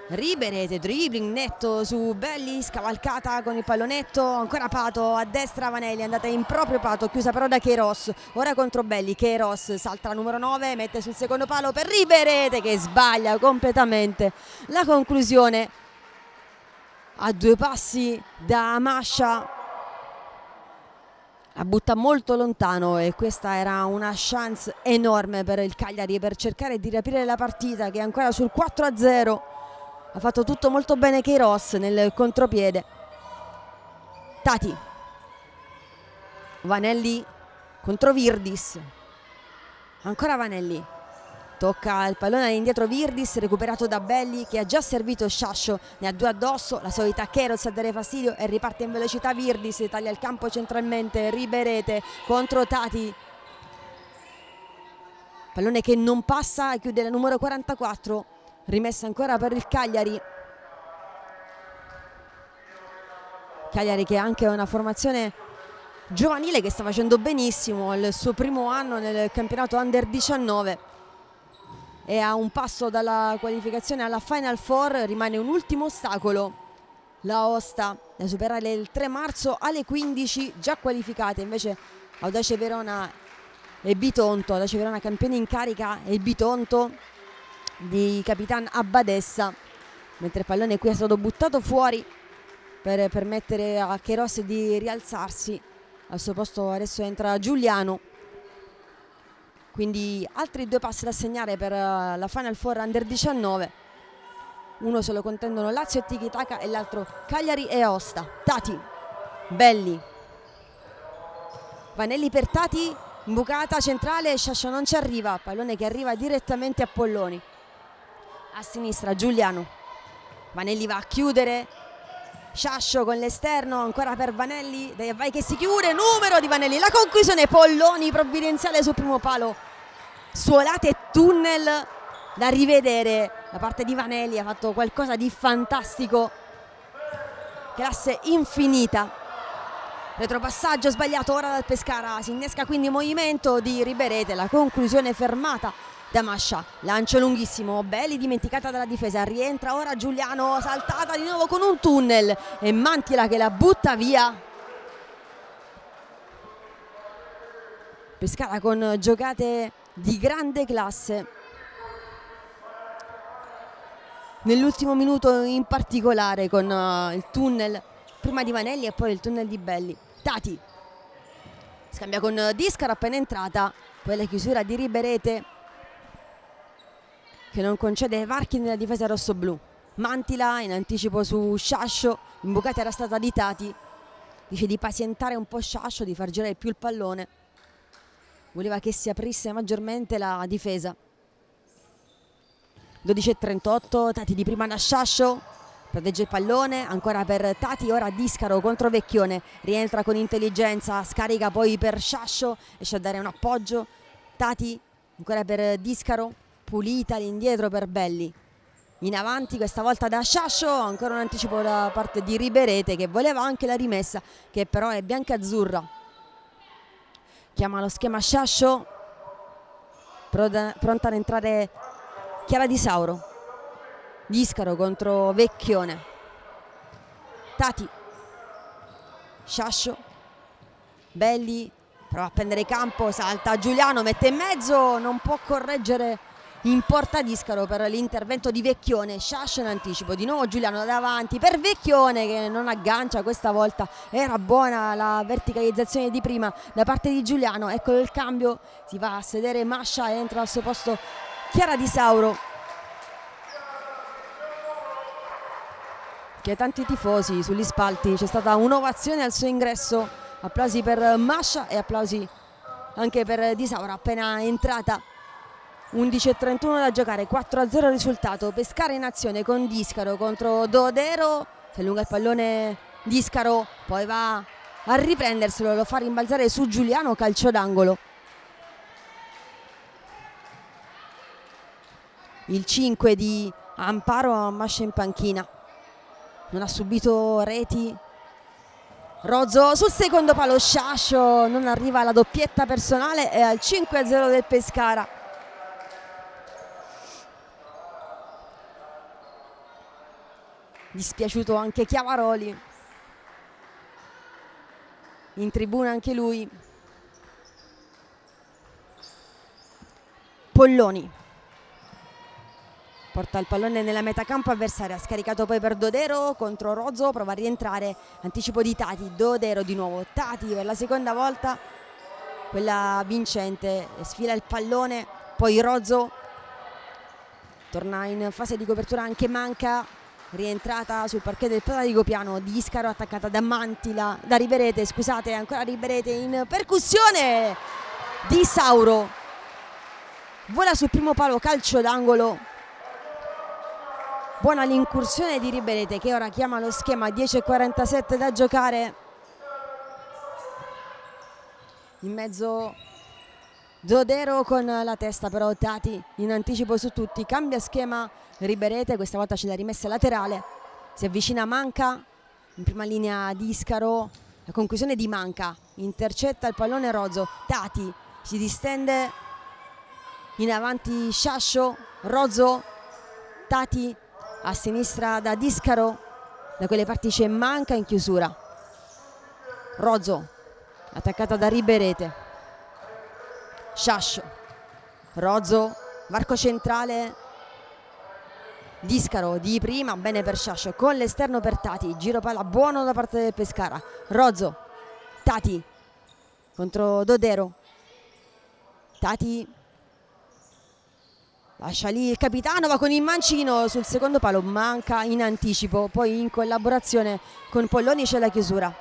Riberete, dribbling netto su Belli, scavalcata con il pallonetto, ancora Pato, a destra Vanelli, è andata in proprio Pato, chiusa però da Queiroz, ora contro Belli. Queiroz salta la numero 9, mette sul secondo palo per Riberete che sbaglia completamente la conclusione a 2 passi da Mascia, la butta molto lontano e questa era una chance enorme per il Cagliari per cercare di riaprire la partita che è ancora sul 4-0. Ha fatto tutto molto bene Queiroz nel contropiede. Tati, Vanelli contro Virdis, ancora Vanelli, tocca il pallone all'indietro Virdis, recuperato da Belli che ha già servito Sciascio, ne ha 2 addosso, la solita Queiroz a dare fastidio e riparte in velocità Virdis, taglia il campo centralmente, Riberete contro Tati, pallone che non passa e chiude la numero 44. Rimessa ancora per il Cagliari. Cagliari che è anche una formazione giovanile che sta facendo benissimo, il suo primo anno nel campionato Under 19 e a un passo dalla qualificazione alla Final Four. Rimane un ultimo ostacolo, l'Aosta, da superare il 3 marzo alle 15, già qualificate invece Audace Verona e Bitonto. Audace Verona campione in carica e Bitonto di Capitan Abbadessa, mentre il pallone qui è stato buttato fuori per permettere a Queiroz di rialzarsi. Al suo posto adesso entra Giuliano, quindi altri 2 passi da segnare per la Final Four Under 19. Uno se lo contendono Lazio e Tiki Taka e l'altro Cagliari e Aosta. Tati, Belli, Vanelli per Tati, imbucata centrale, Sciascio non ci arriva, pallone che arriva direttamente a Polloni. A sinistra Giuliano, Vanelli va a chiudere, Sciascio con l'esterno, ancora per Vanelli, dai vai che si chiude, numero di Vanelli, la conclusione Polloni provvidenziale sul primo palo, suolate e tunnel da rivedere da parte di Vanelli, ha fatto qualcosa di fantastico, classe infinita. Retropassaggio sbagliato ora dal Pescara, si innesca quindi movimento di Riberete, la conclusione fermata da Mascia, lancio lunghissimo, Belli dimenticata dalla difesa, rientra ora Giuliano, saltata di nuovo con un tunnel e Mantila che la butta via. Pescara con giocate di grande classe, nell'ultimo minuto in particolare con il tunnel prima di Vanelli e poi il tunnel di Belli. Tati scambia con Discaro appena entrata, poi la chiusura di Riberete che non concede varchi nella difesa rossoblù. Mantila in anticipo su Sciascio, imbucata era stata di Tati, dice di pazientare un po' Sciascio, di far girare più il pallone, voleva che si aprisse maggiormente la difesa. 12:38, Tati di prima da Sciascio, protegge il pallone, ancora per Tati, ora Discaro contro Vecchione, rientra con intelligenza, scarica poi per Sciascio, riesce a dare un appoggio, Tati ancora per Discaro, pulita all'indietro per Belli, in avanti questa volta da Sciascio, ancora un anticipo da parte di Riberete che voleva anche la rimessa, che però è bianca-azzurra. Chiama lo schema Sciascio, pronta ad entrare Chiara Di Sauro. Discaro contro Vecchione, Tati, Sciascio, Belli prova a prendere campo, salta Giuliano, mette in mezzo, non può correggere in porta Discaro per l'intervento di Vecchione. Sciascio in anticipo, di nuovo Giuliano da davanti per Vecchione che non aggancia, questa volta era buona la verticalizzazione di prima da parte di Giuliano. Eccolo il cambio, si va a sedere Mascia e entra al suo posto Chiara Di Sauro, che ha tanti tifosi sugli spalti. C'è stata un'ovazione al suo ingresso, applausi per Mascia e applausi anche per Di Sauro appena entrata. 11:31 da giocare, 4-0 il risultato. Pescara in azione con Discaro contro Dodero, si allunga il pallone Discaro, poi va a riprenderselo, lo fa rimbalzare su Giuliano, calcio d'angolo. Il 5 di Amparo, Mascia in panchina, non ha subito reti. Rozzo sul secondo palo, Sciascio non arriva alla doppietta personale e al 5-0 del Pescara. Dispiaciuto anche Chiavaroli, in tribuna anche lui. Polloni porta il pallone nella metacampo avversaria, scaricato poi per Dodero contro Rozzo, prova a rientrare, anticipo di Tati, Dodero di nuovo, Tati per la seconda volta, quella vincente, sfila il pallone, poi Rozzo torna in fase di copertura anche Manca, rientrata sul parquet del Platanico Piano, Discaro attaccata da Mantila, da Riberete, scusate, ancora Riberete in percussione, Di Sauro vola sul primo palo, calcio d'angolo. Buona l'incursione di Riberete che ora chiama lo schema, 10:47 da giocare. In mezzo Dodero con la testa, però Tati in anticipo su tutti, cambia schema Riberete, questa volta ce l'ha rimessa laterale, si avvicina Manca, in prima linea Discaro, la conclusione di Manca, intercetta il pallone Rozzo, Tati si distende in avanti Sciascio, Rozzo, Tati a sinistra da Discaro, da quelle parti c'è Manca in chiusura, Rozzo attaccata da Riberete, Sciascio, Rozzo, varco centrale, Discaro di prima, bene per Sciascio, con l'esterno per Tati, giro palla buono da parte del Pescara, Rozzo, Tati contro Dodero, Tati lascia lì il capitano, va con il mancino sul secondo palo, Manca in anticipo, poi in collaborazione con Polloni c'è la chiusura,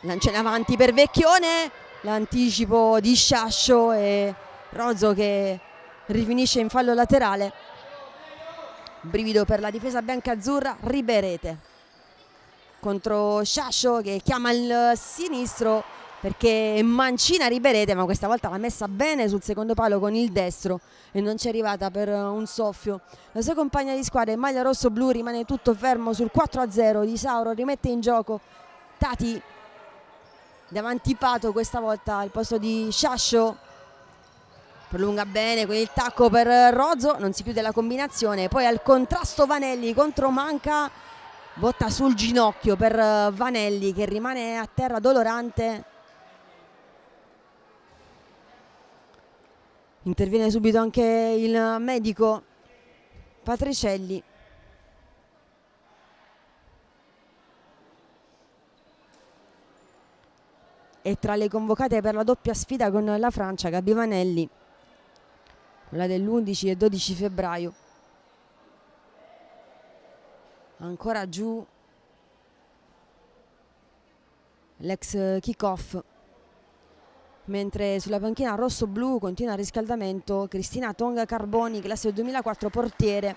lancia in avanti per Vecchione, l'anticipo di Sciascio e Rozzo che rifinisce in fallo laterale. Brivido per la difesa biancazzurra, Riberete contro Sciascio che chiama il sinistro perché mancina Riberete, ma questa volta l'ha messa bene sul secondo palo con il destro e non ci è arrivata per un soffio. La sua compagna di squadra in maglia rosso-blu rimane tutto fermo sul 4-0, Di Sauro rimette in gioco Tati davanti Pato, questa volta al posto di Sciascio, prolunga bene con il tacco per Rozzo, non si chiude la combinazione, poi al contrasto Vanelli contro Manca, botta sul ginocchio per Vanelli che rimane a terra dolorante, interviene subito anche il medico Patricielli. E tra le convocate per la doppia sfida con la Francia, Gabi Vanelli, quella dell'11 e 12 febbraio. Ancora giù l'ex kick-off, mentre sulla panchina rosso-blu continua il riscaldamento Cristina Tonga Carboni, classe 2004, portiere,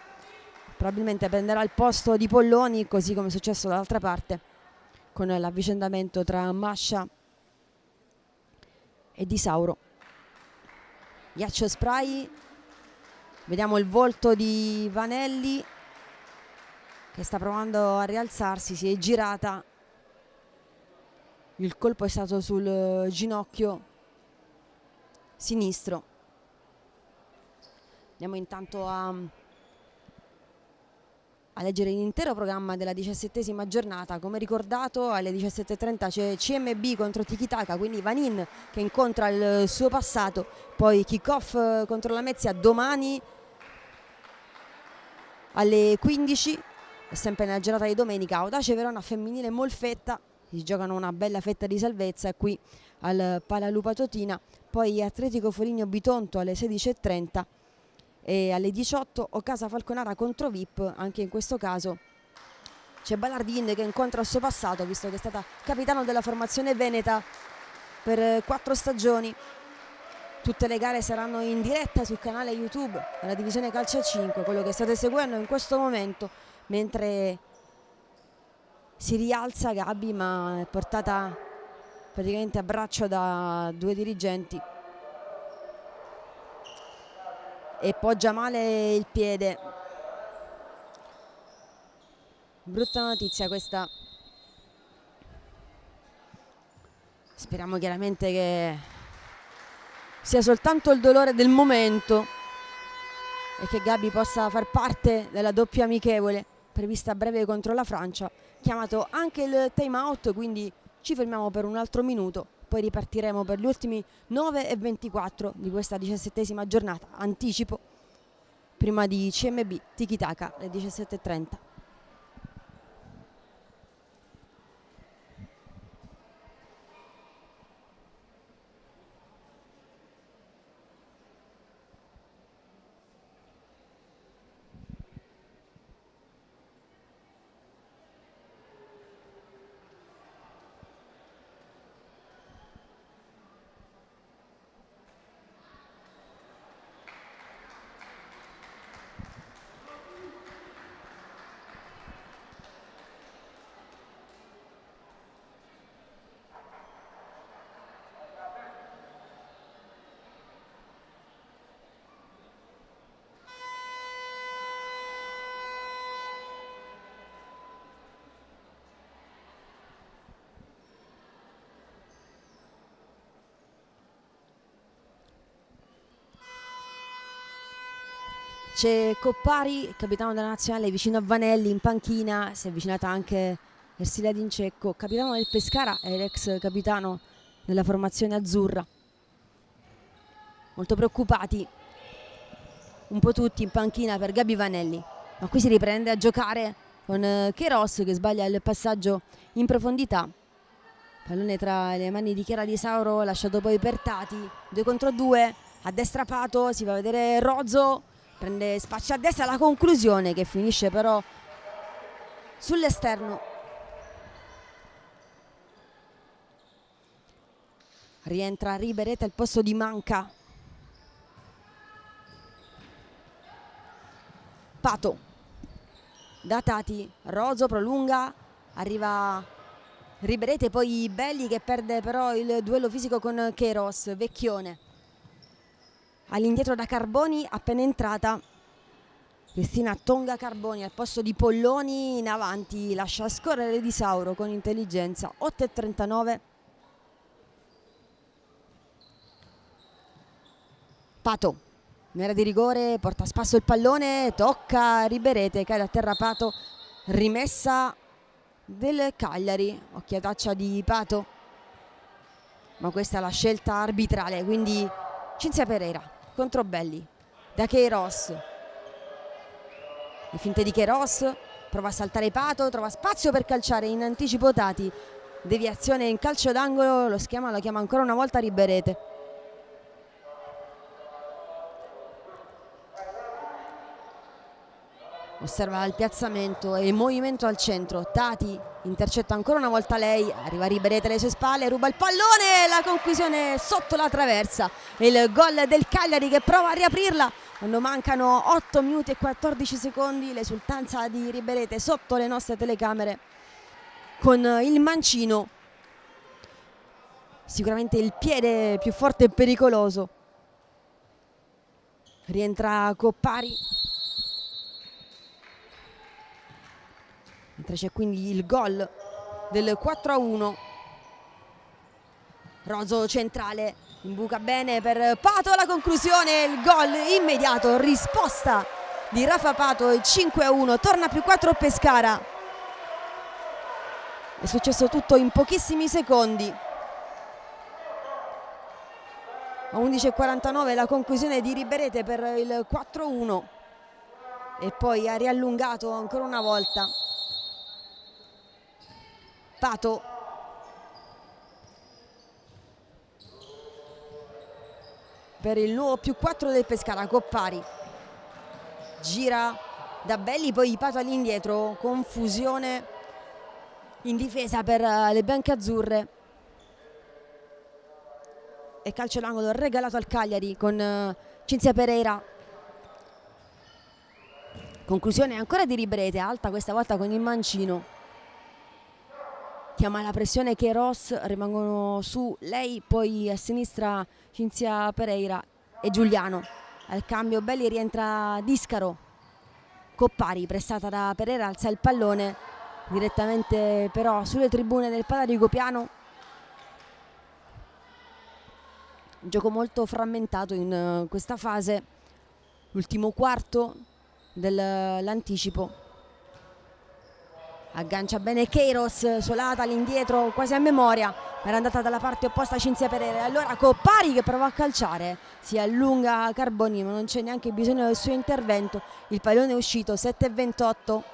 probabilmente prenderà il posto di Polloni, così come è successo dall'altra parte con l'avvicendamento tra Mascia e Di Sauro. Ghiaccio spray, vediamo il volto di Vanelli che sta provando a rialzarsi, si è girata, il colpo è stato sul ginocchio sinistro. Andiamo intanto a leggere l'intero programma della 17ª giornata. Come ricordato, alle 17:30 c'è CMB contro Tikitaka, quindi Vanin che incontra il suo passato, poi kick-off contro la Mezia domani alle 15, sempre nella giornata di domenica. Audace Verona femminile Molfetta, si giocano una bella fetta di salvezza qui al Palalupa Totina, poi Atletico Foligno Bitonto alle 16:30 e alle 18 Ocasa Falconara contro VIP. Anche in questo caso c'è Ballardin che incontra il suo passato, visto che è stata capitano della formazione veneta per 4 stagioni. Tutte le gare saranno in diretta sul canale YouTube della divisione calcio a 5, quello che state seguendo in questo momento, mentre si rialza Gabi, ma è portata praticamente a braccio da 2 dirigenti e poggia male il piede. Brutta notizia questa. Speriamo chiaramente che sia soltanto il dolore del momento e che Gabi possa far parte della doppia amichevole prevista a breve contro la Francia. Chiamato anche il time out, quindi ci fermiamo per un altro minuto, poi ripartiremo per gli ultimi 9:24 di questa 17ª giornata. Anticipo prima di CMB Tikitaka alle 17:30. C'è Coppari, capitano della nazionale, vicino a Vanelli in panchina, si è avvicinata anche Ersilia Dincecco, capitano del Pescara e l'ex capitano della formazione azzurra. Molto preoccupati un po' tutti in panchina per Gabi Vanelli, ma qui si riprende a giocare con Queiroz che sbaglia il passaggio in profondità. Pallone tra le mani di Chiara Di Sauro, lasciato poi per Tati, 2 contro 2, a destra Pato, si va a vedere Rozzo, prende spazio a destra, la conclusione che finisce però sull'esterno. Rientra Riberete al posto di Manca. Pato da Tati, Rozzo prolunga, arriva Riberete, poi Belli che perde però il duello fisico con Queiroz. Vecchione all'indietro da Carboni, appena entrata Cristina Tonga Carboni al posto di Polloni, in avanti lascia scorrere Di Sauro con intelligenza. 8:39. Pato in area di rigore, porta a spasso il pallone, tocca Riberete, cade a terra Pato, rimessa del Cagliari, occhiataccia di Pato, ma questa è la scelta arbitrale, quindi Cinzia Pereira contro Belli, da Queiroz, le finte di Queiroz, prova a saltare Pato, trova spazio per calciare in anticipo Tati, deviazione in calcio d'angolo, lo chiama ancora una volta Riberete. Osserva il piazzamento e il movimento al centro. Tati intercetta ancora una volta lei, arriva Riberete alle sue spalle, ruba il pallone, la conclusione sotto la traversa. Il gol del Cagliari che prova a riaprirla quando mancano 8 minuti e 14 secondi. L'esultanza di Riberete sotto le nostre telecamere con il mancino, sicuramente il piede più forte e pericoloso. Rientra Coppari. Mentre c'è quindi il gol del 4-1. Rozzo centrale, imbuca bene per Pato, la conclusione, il gol immediato, risposta di Rafa Pato, il 5-1, torna più 4 Pescara. È successo tutto in pochissimi secondi. A 11:49 la conclusione di Riberete per il 4-1 e poi ha riallungato ancora una volta Pato. Per il nuovo più 4 del Pescara. Coppari gira da Belli, poi Pato all'indietro, confusione in difesa per le biancazzurre e calcio d'angolo regalato al Cagliari con Cinzia Pereira. Conclusione ancora di Riberete, alta questa volta con il mancino, chiama la pressione Queiroz, rimangono su lei, poi a sinistra Cinzia Pereira e Giuliano. Al cambio Belli, rientra Discaro. Coppari, pressata da Pereira, alza il pallone direttamente però sulle tribune del Palarico Piano. Gioco molto frammentato in questa fase, l'ultimo quarto dell'anticipo. Aggancia bene Queiroz, solata all'indietro quasi a memoria, era andata dalla parte opposta Cinzia Pereira. Allora Coppari che prova a calciare, si allunga Carboni ma non c'è neanche bisogno del suo intervento. Il pallone è uscito. 7:28.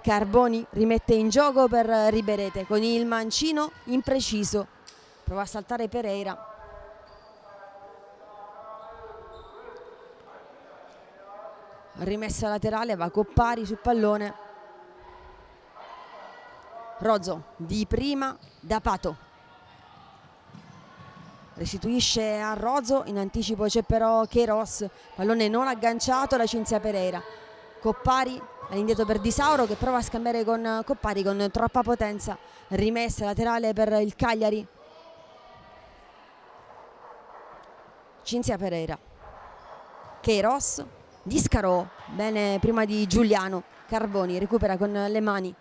Carboni rimette in gioco per Riberete con il mancino impreciso, prova a saltare Pereira. Rimessa laterale, va Coppari sul pallone. Rozzo di prima da Pato, restituisce a Rozzo, in anticipo c'è però Queiroz, pallone non agganciato da Cinzia Pereira. Coppari all'indietro per Di Sauro che prova a scambiare con Coppari con troppa potenza. Rimessa laterale per il Cagliari. Cinzia Pereira, Queiroz, Discaro, bene prima di Giuliano. Carboni recupera con le mani.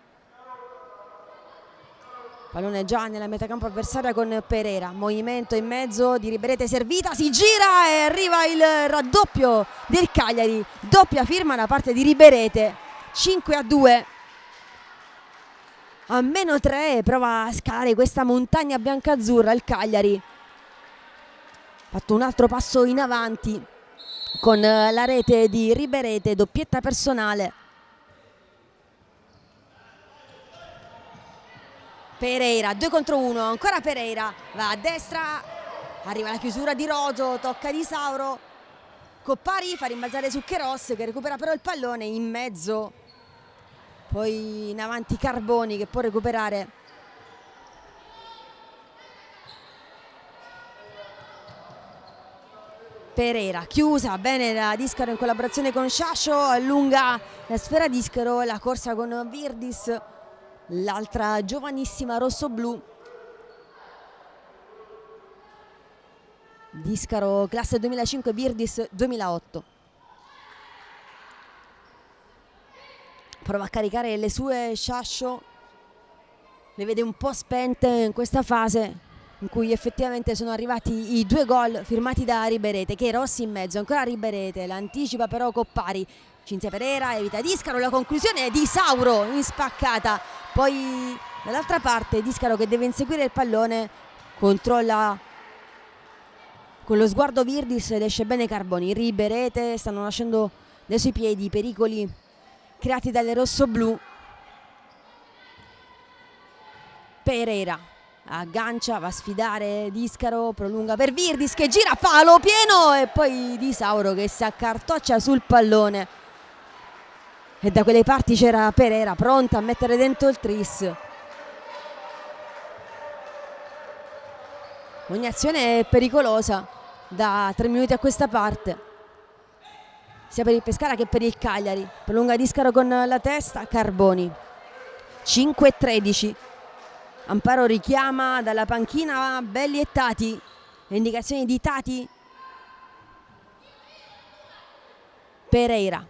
Pallone già nella metacampo avversaria con Pereira, movimento in mezzo di Riberete, servita, si gira e arriva il raddoppio del Cagliari, doppia firma da parte di Riberete, 5-2. A -3 prova a scalare questa montagna biancazzurra il Cagliari. Ha fatto un altro passo in avanti con la rete di Riberete, doppietta personale. Pereira, 2 contro 1, ancora Pereira, va a destra, arriva la chiusura di Rozo, tocca Di Sauro, Coppari fa rimbalzare su Queiroz che recupera però il pallone in mezzo, poi in avanti Carboni che può recuperare. Pereira, chiusa bene da Discaro in collaborazione con Sciascio, allunga la sfera Discaro, la corsa con Virdis, l'altra giovanissima rossoblu. Discaro classe 2005, Virdis 2008. Prova a caricare le sue Sciascio, le vede un po' spente in questa fase in cui effettivamente sono arrivati i 2 gol firmati da Riberete. Queiroz in mezzo, ancora Riberete, l'anticipa però Coppari, Cinzia Pereira, evita Discaro, la conclusione è Di Sauro in spaccata, poi dall'altra parte Discaro che deve inseguire il pallone, controlla con lo sguardo Virdis ed esce bene Carboni. Riberete stanno nascendo dai suoi piedi i pericoli creati dalle rossoblu. Pereira aggancia, va a sfidare Discaro, prolunga per Virdis che gira palo pieno e poi Di Sauro che si accartoccia sul pallone e da quelle parti c'era Pereira pronta a mettere dentro il tris. Ogni azione è pericolosa da 3 minuti a questa parte, sia per il Pescara che per il Cagliari. Prolunga Discaro con la testa, Carboni. 5-13. Amparo richiama dalla panchina Belli e Tati, le indicazioni di Tati. Pereira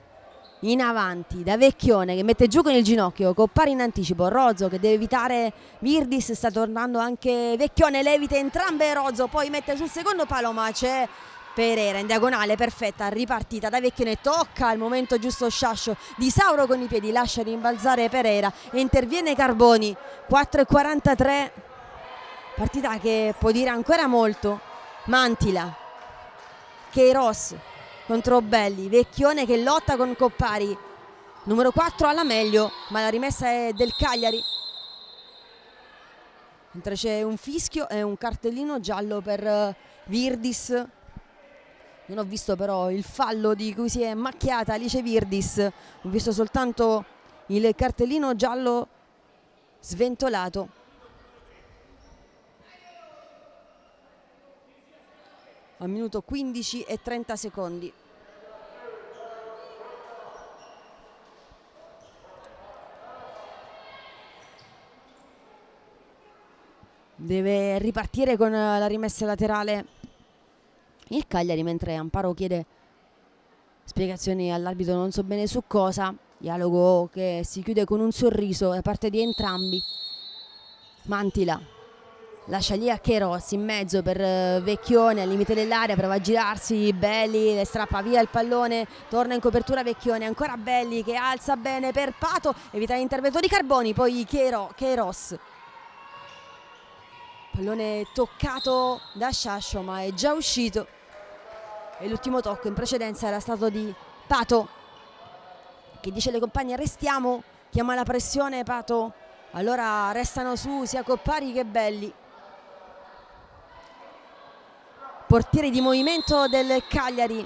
in avanti da Vecchione che mette giù con il ginocchio, Coppari in anticipo, Rozzo che deve evitare Virdis, sta tornando anche Vecchione, levita entrambe Rozzo, poi mette sul secondo palo ma c'è Pereira in diagonale, perfetta, ripartita da Vecchione, tocca al momento giusto Sciascio, Di Sauro con i piedi, lascia rimbalzare Pereira e interviene Carboni. 4-43, partita che può dire ancora molto. Mantila, Queiroz contro Belli, Vecchione che lotta con Coppari, numero 4 alla meglio, ma la rimessa è del Cagliari, mentre c'è un fischio e un cartellino giallo per Virdis. Non ho visto però il fallo di cui si è macchiata Alice Virdis, ho visto soltanto il cartellino giallo sventolato. A minuto 15 e 30 secondi. Deve ripartire con la rimessa laterale il Cagliari, mentre Amparo chiede spiegazioni all'arbitro non so bene su cosa, dialogo che si chiude con un sorriso da parte di entrambi. Mantila lascia lì a Queiroz in mezzo per Vecchione al limite dell'area, prova a girarsi Belli, le strappa via il pallone, torna in copertura Vecchione, ancora Belli che alza bene per Pato, evita l'intervento di Carboni, poi Queiroz, pallone toccato da Sciascio ma è già uscito e l'ultimo tocco in precedenza era stato di Pato che dice alle compagne restiamo, chiama la pressione Pato, allora restano su sia Coppari che Belli. Portiere di movimento del Cagliari,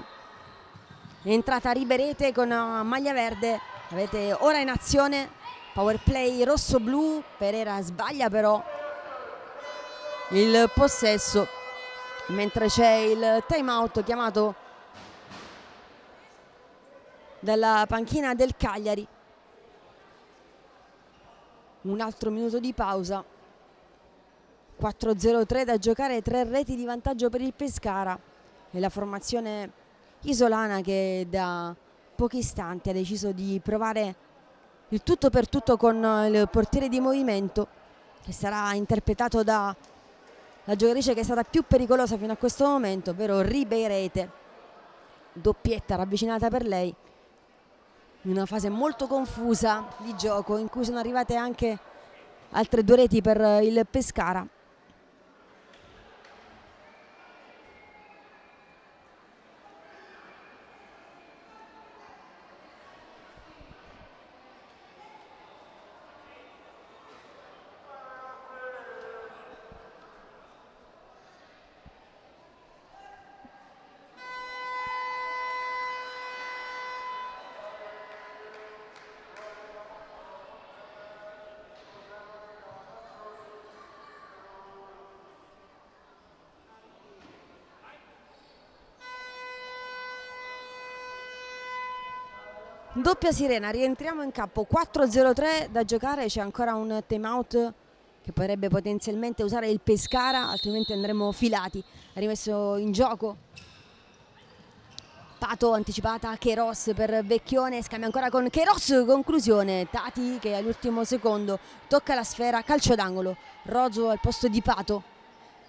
è entrata Riberete con maglia verde, avete ora in azione power play rosso-blu. Pereira sbaglia però il possesso, mentre c'è il time out chiamato dalla panchina del Cagliari. Un altro minuto di pausa, 4-0-3 da giocare, 3 reti di vantaggio per il Pescara e la formazione isolana che da pochi istanti ha deciso di provare il tutto per tutto con il portiere di movimento che sarà interpretato da la giocatrice che è stata più pericolosa fino a questo momento, ovvero Ribeirete. Doppietta ravvicinata per lei in una fase molto confusa di gioco in cui sono arrivate anche altre 2 reti per il Pescara. Doppia sirena, rientriamo in campo, 4:03 da giocare, c'è ancora un time out che potrebbe potenzialmente usare il Pescara, altrimenti andremo filati. Ha rimesso in gioco Pato, anticipata Queiroz per Vecchione, scambia ancora con Queiroz, conclusione, Tati che all'ultimo secondo tocca la sfera, calcio d'angolo, Rozzo al posto di Pato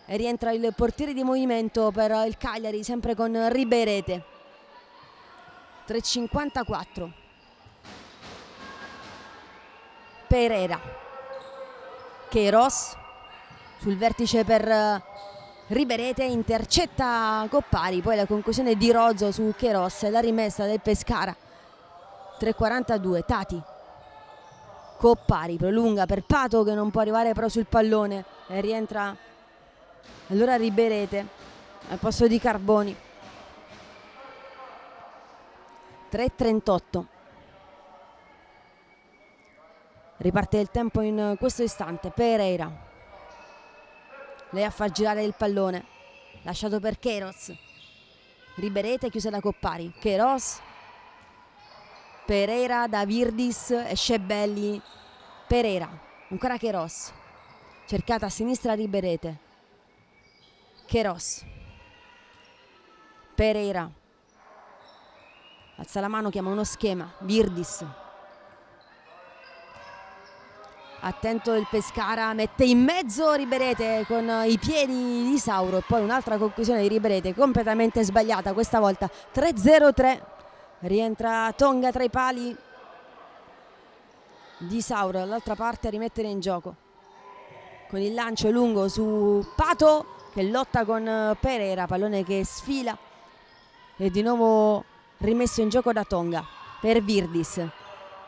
e rientra il portiere di movimento per il Cagliari, sempre con Ribeirete. 3:54. Pereira, Queiroz sul vertice per Ribeirete, intercetta Coppari, poi la conclusione di Rozzo su Queiroz e la rimessa del Pescara. 3:42. Tati, Coppari prolunga per Pato che non può arrivare però sul pallone e rientra allora Ribeirete al posto di Carboni. 3:38. Riparte il tempo in questo istante. Pereira, lei a far girare il pallone, lasciato per Queiroz. Ribeirete chiusa da Coppari, Queiroz, Pereira da Virdis e Scebelli. Pereira, ancora Queiroz, cercata a sinistra Ribeirete, Queiroz, Pereira alza la mano, chiama uno schema, Virdis, attento il Pescara, mette in mezzo Ribeirete con i piedi di Sauro e poi un'altra conclusione di Ribeirete completamente sbagliata questa volta. 3:03. Rientra Tonga tra i pali di Sauro dall'altra parte a rimettere in gioco con il lancio lungo su Pato che lotta con Pereira, pallone che sfila e di nuovo rimesso in gioco da Tonga per Virdis.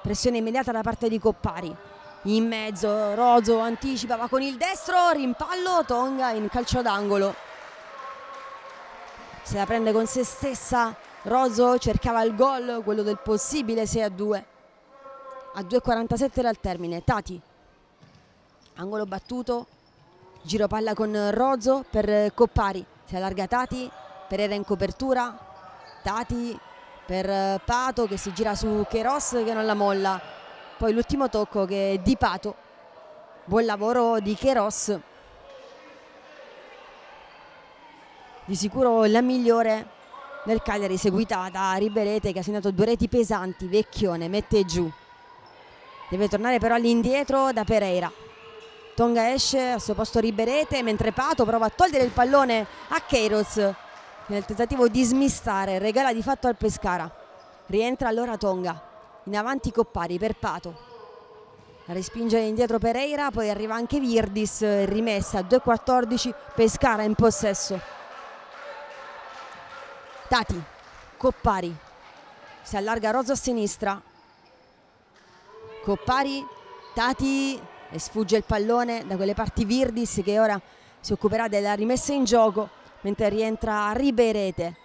Pressione immediata da parte di Coppari. In mezzo Rozzo anticipa, va con il destro, rimpallo, Tonga in calcio d'angolo. Se la prende con se stessa Rozzo, cercava il gol, quello del possibile 6:2. A 2:47 dal termine. Tati, angolo battuto, giro palla con Rozzo per Coppari, si allarga Tati, Pereira in copertura, Tati per Pato che si gira su Queiroz che non la molla. Poi l'ultimo tocco che è di Pato, buon lavoro di Queiroz, di sicuro la migliore del Cagliari, seguita da Ribeirete che ha segnato 2 reti pesanti. Vecchione mette giù, deve tornare però all'indietro da Pereira. Tonga esce, al suo posto Ribeirete, mentre Pato prova a togliere il pallone a Queiroz nel tentativo di smistare, regala di fatto al Pescara. Rientra allora Tonga, in avanti Coppari per Pato, a respingere indietro Pereira, poi arriva anche Virdis, rimessa a 2:14, Pescara in possesso. Tati, Coppari, si allarga Rozzo a sinistra, Coppari, Tati e sfugge il pallone da quelle parti Virdis che ora si occuperà della rimessa in gioco mentre rientra Ribeirete.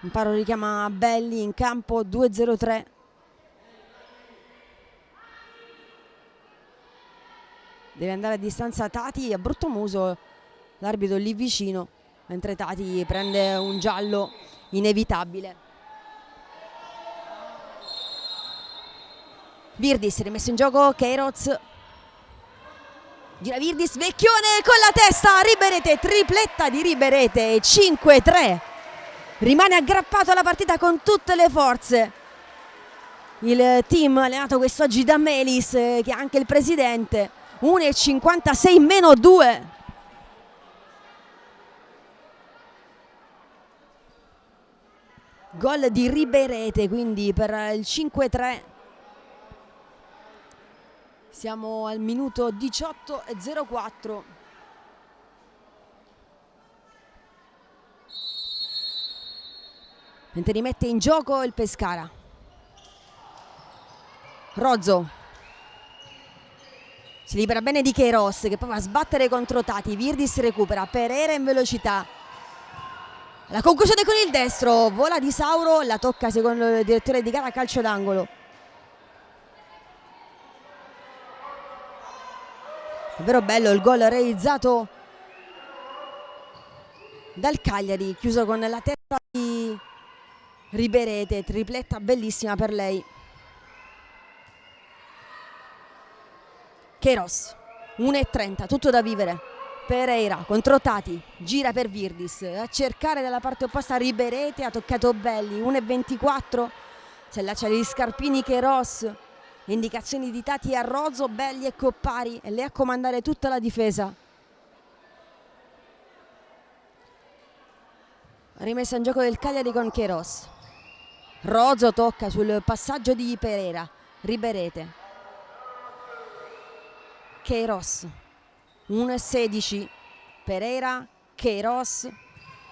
Imparo richiama Belli in campo. 2:03. Deve andare a distanza Tati, a brutto muso l'arbitro lì vicino, mentre Tati prende un giallo inevitabile. Virdis rimesso in gioco, Queiroz, gira Virdis, Vecchione con la testa, Ribeirete, tripletta di Ribeirete, 5-3. Rimane aggrappato alla partita con tutte le forze il team allenato quest'oggi da Melis, che è anche il presidente, 1,56 meno 2. Gol di Riberete quindi per il 5-3. Siamo al minuto 18,04. Mentre rimette in gioco il Pescara. Rozzo si libera bene di Queiroz che prova a sbattere contro Tati. Virdis recupera, Pereira in velocità. La conclusione con il destro, vola Di Sauro, la tocca secondo il direttore di gara, calcio d'angolo. Davvero bello il gol realizzato dal Cagliari, chiuso con la testa di Riberete, tripletta bellissima per lei. Queiroz, 1,30, tutto da vivere. Pereira contro Tati, gira per Virdis, a cercare dalla parte opposta Riberete, ha toccato Belli, 1,24, si allaccia gli scarpini Queiroz, indicazioni di Tati a Rozzo, Belli e Coppari e lei a comandare tutta la difesa. Rimessa in gioco del Cagliari con Queiroz. Rozzo tocca sul passaggio di Pereira, Riberete. Queiroz, 1,16, Pereira, Queiroz,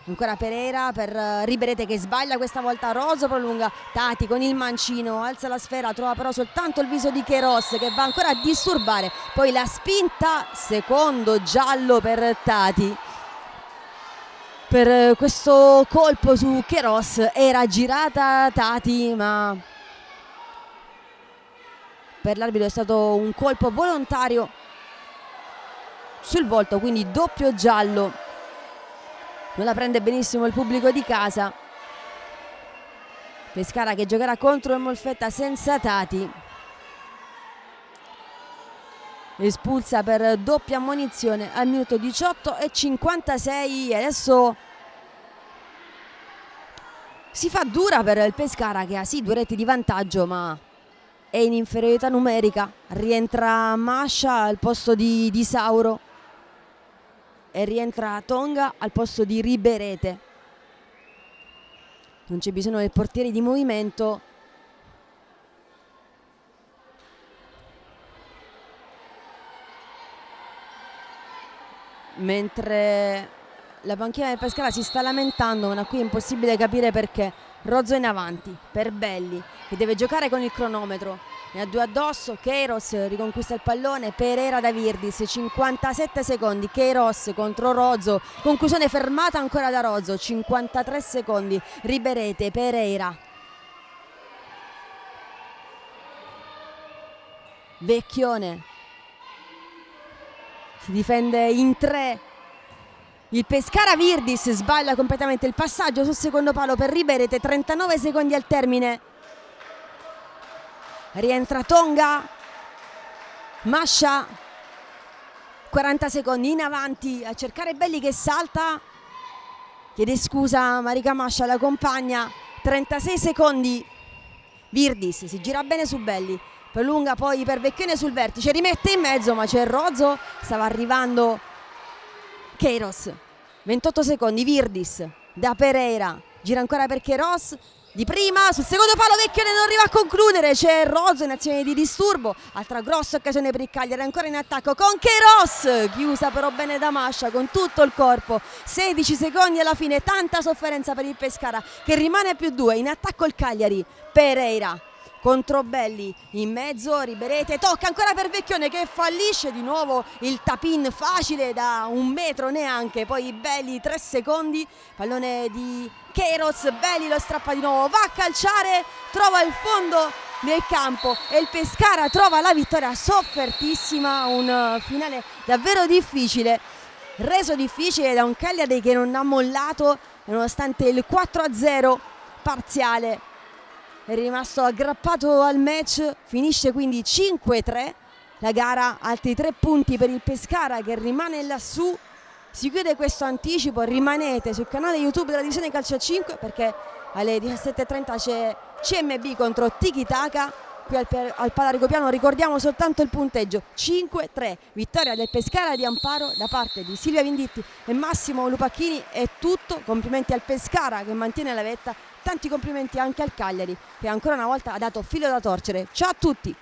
ancora Pereira per Riberete che sbaglia, questa volta Rozzo prolunga, Tati con il mancino, alza la sfera, trova però soltanto il viso di Queiroz che va ancora a disturbare, poi la spinta, secondo giallo per Tati. Per questo colpo su Queiroz era girata Tati, ma per l'arbitro è stato un colpo volontario sul volto, quindi doppio giallo. Non la prende benissimo il pubblico di casa. Pescara che giocherà contro il Molfetta senza Tati. Espulsa per doppia ammonizione al minuto 18,56. Adesso si fa dura per il Pescara che ha sì 2 reti di vantaggio ma è in inferiorità numerica. Rientra Mascia al posto di Sauro e rientra Tonga al posto di Riberete. Non c'è bisogno del portiere di movimento. Mentre la panchina del Pescara si sta lamentando, ma qui è impossibile capire perché. Rozzo in avanti per Belli che deve giocare con il cronometro, ne ha 2 addosso. Queiroz riconquista il pallone, Pereira da Virdis, 57 secondi, Queiroz contro Rozzo, conclusione fermata ancora da Rozzo, 53 secondi, Riberete, Pereira, Vecchione si difende in 3. Il Pescara, Virdis sbaglia completamente il passaggio sul secondo palo per Riberete, 39 secondi al termine. Rientra Tonga, Mascia, 40 secondi in avanti a cercare Belli che salta, chiede scusa Marica Mascia, la compagna, 36 secondi. Virdis si gira bene su Belli, prolunga poi per Vecchione sul vertice, rimette in mezzo ma c'è Rozzo, stava arrivando Queiroz, 28 secondi, Virdis da Pereira, gira ancora per Queiroz, di prima sul secondo palo Vecchione non arriva a concludere, c'è Rozzo in azione di disturbo, altra grossa occasione per il Cagliari, ancora in attacco con Queiroz, chiusa però bene da Mascia con tutto il corpo, 16 secondi alla fine, tanta sofferenza per il Pescara che rimane a +2, in attacco il Cagliari, Pereira contro Belli, in mezzo Riberete, tocca ancora per Vecchione che fallisce di nuovo il tap-in facile da 1 metro neanche, poi Belli 3 secondi, pallone di Queiroz, Belli lo strappa di nuovo, va a calciare, trova il fondo del campo e il Pescara trova la vittoria soffertissima, un finale davvero difficile, reso difficile da un Cagliari che non ha mollato nonostante il 4-0 parziale. È rimasto aggrappato al match, finisce quindi 5-3 la gara, altri 3 punti per il Pescara che rimane lassù. Si chiude questo anticipo, rimanete sul canale YouTube della Divisione Calcio 5 perché alle 17:30 c'è CMB contro Tiki Taka qui al Palaricopiano. Ricordiamo soltanto il punteggio: 5-3, vittoria del Pescara di Amparo da parte di Silvia Vinditti e Massimo Lupacchini. È tutto, complimenti al Pescara che mantiene la vetta, tanti complimenti anche al Cagliari che ancora una volta ha dato filo da torcere. Ciao a tutti!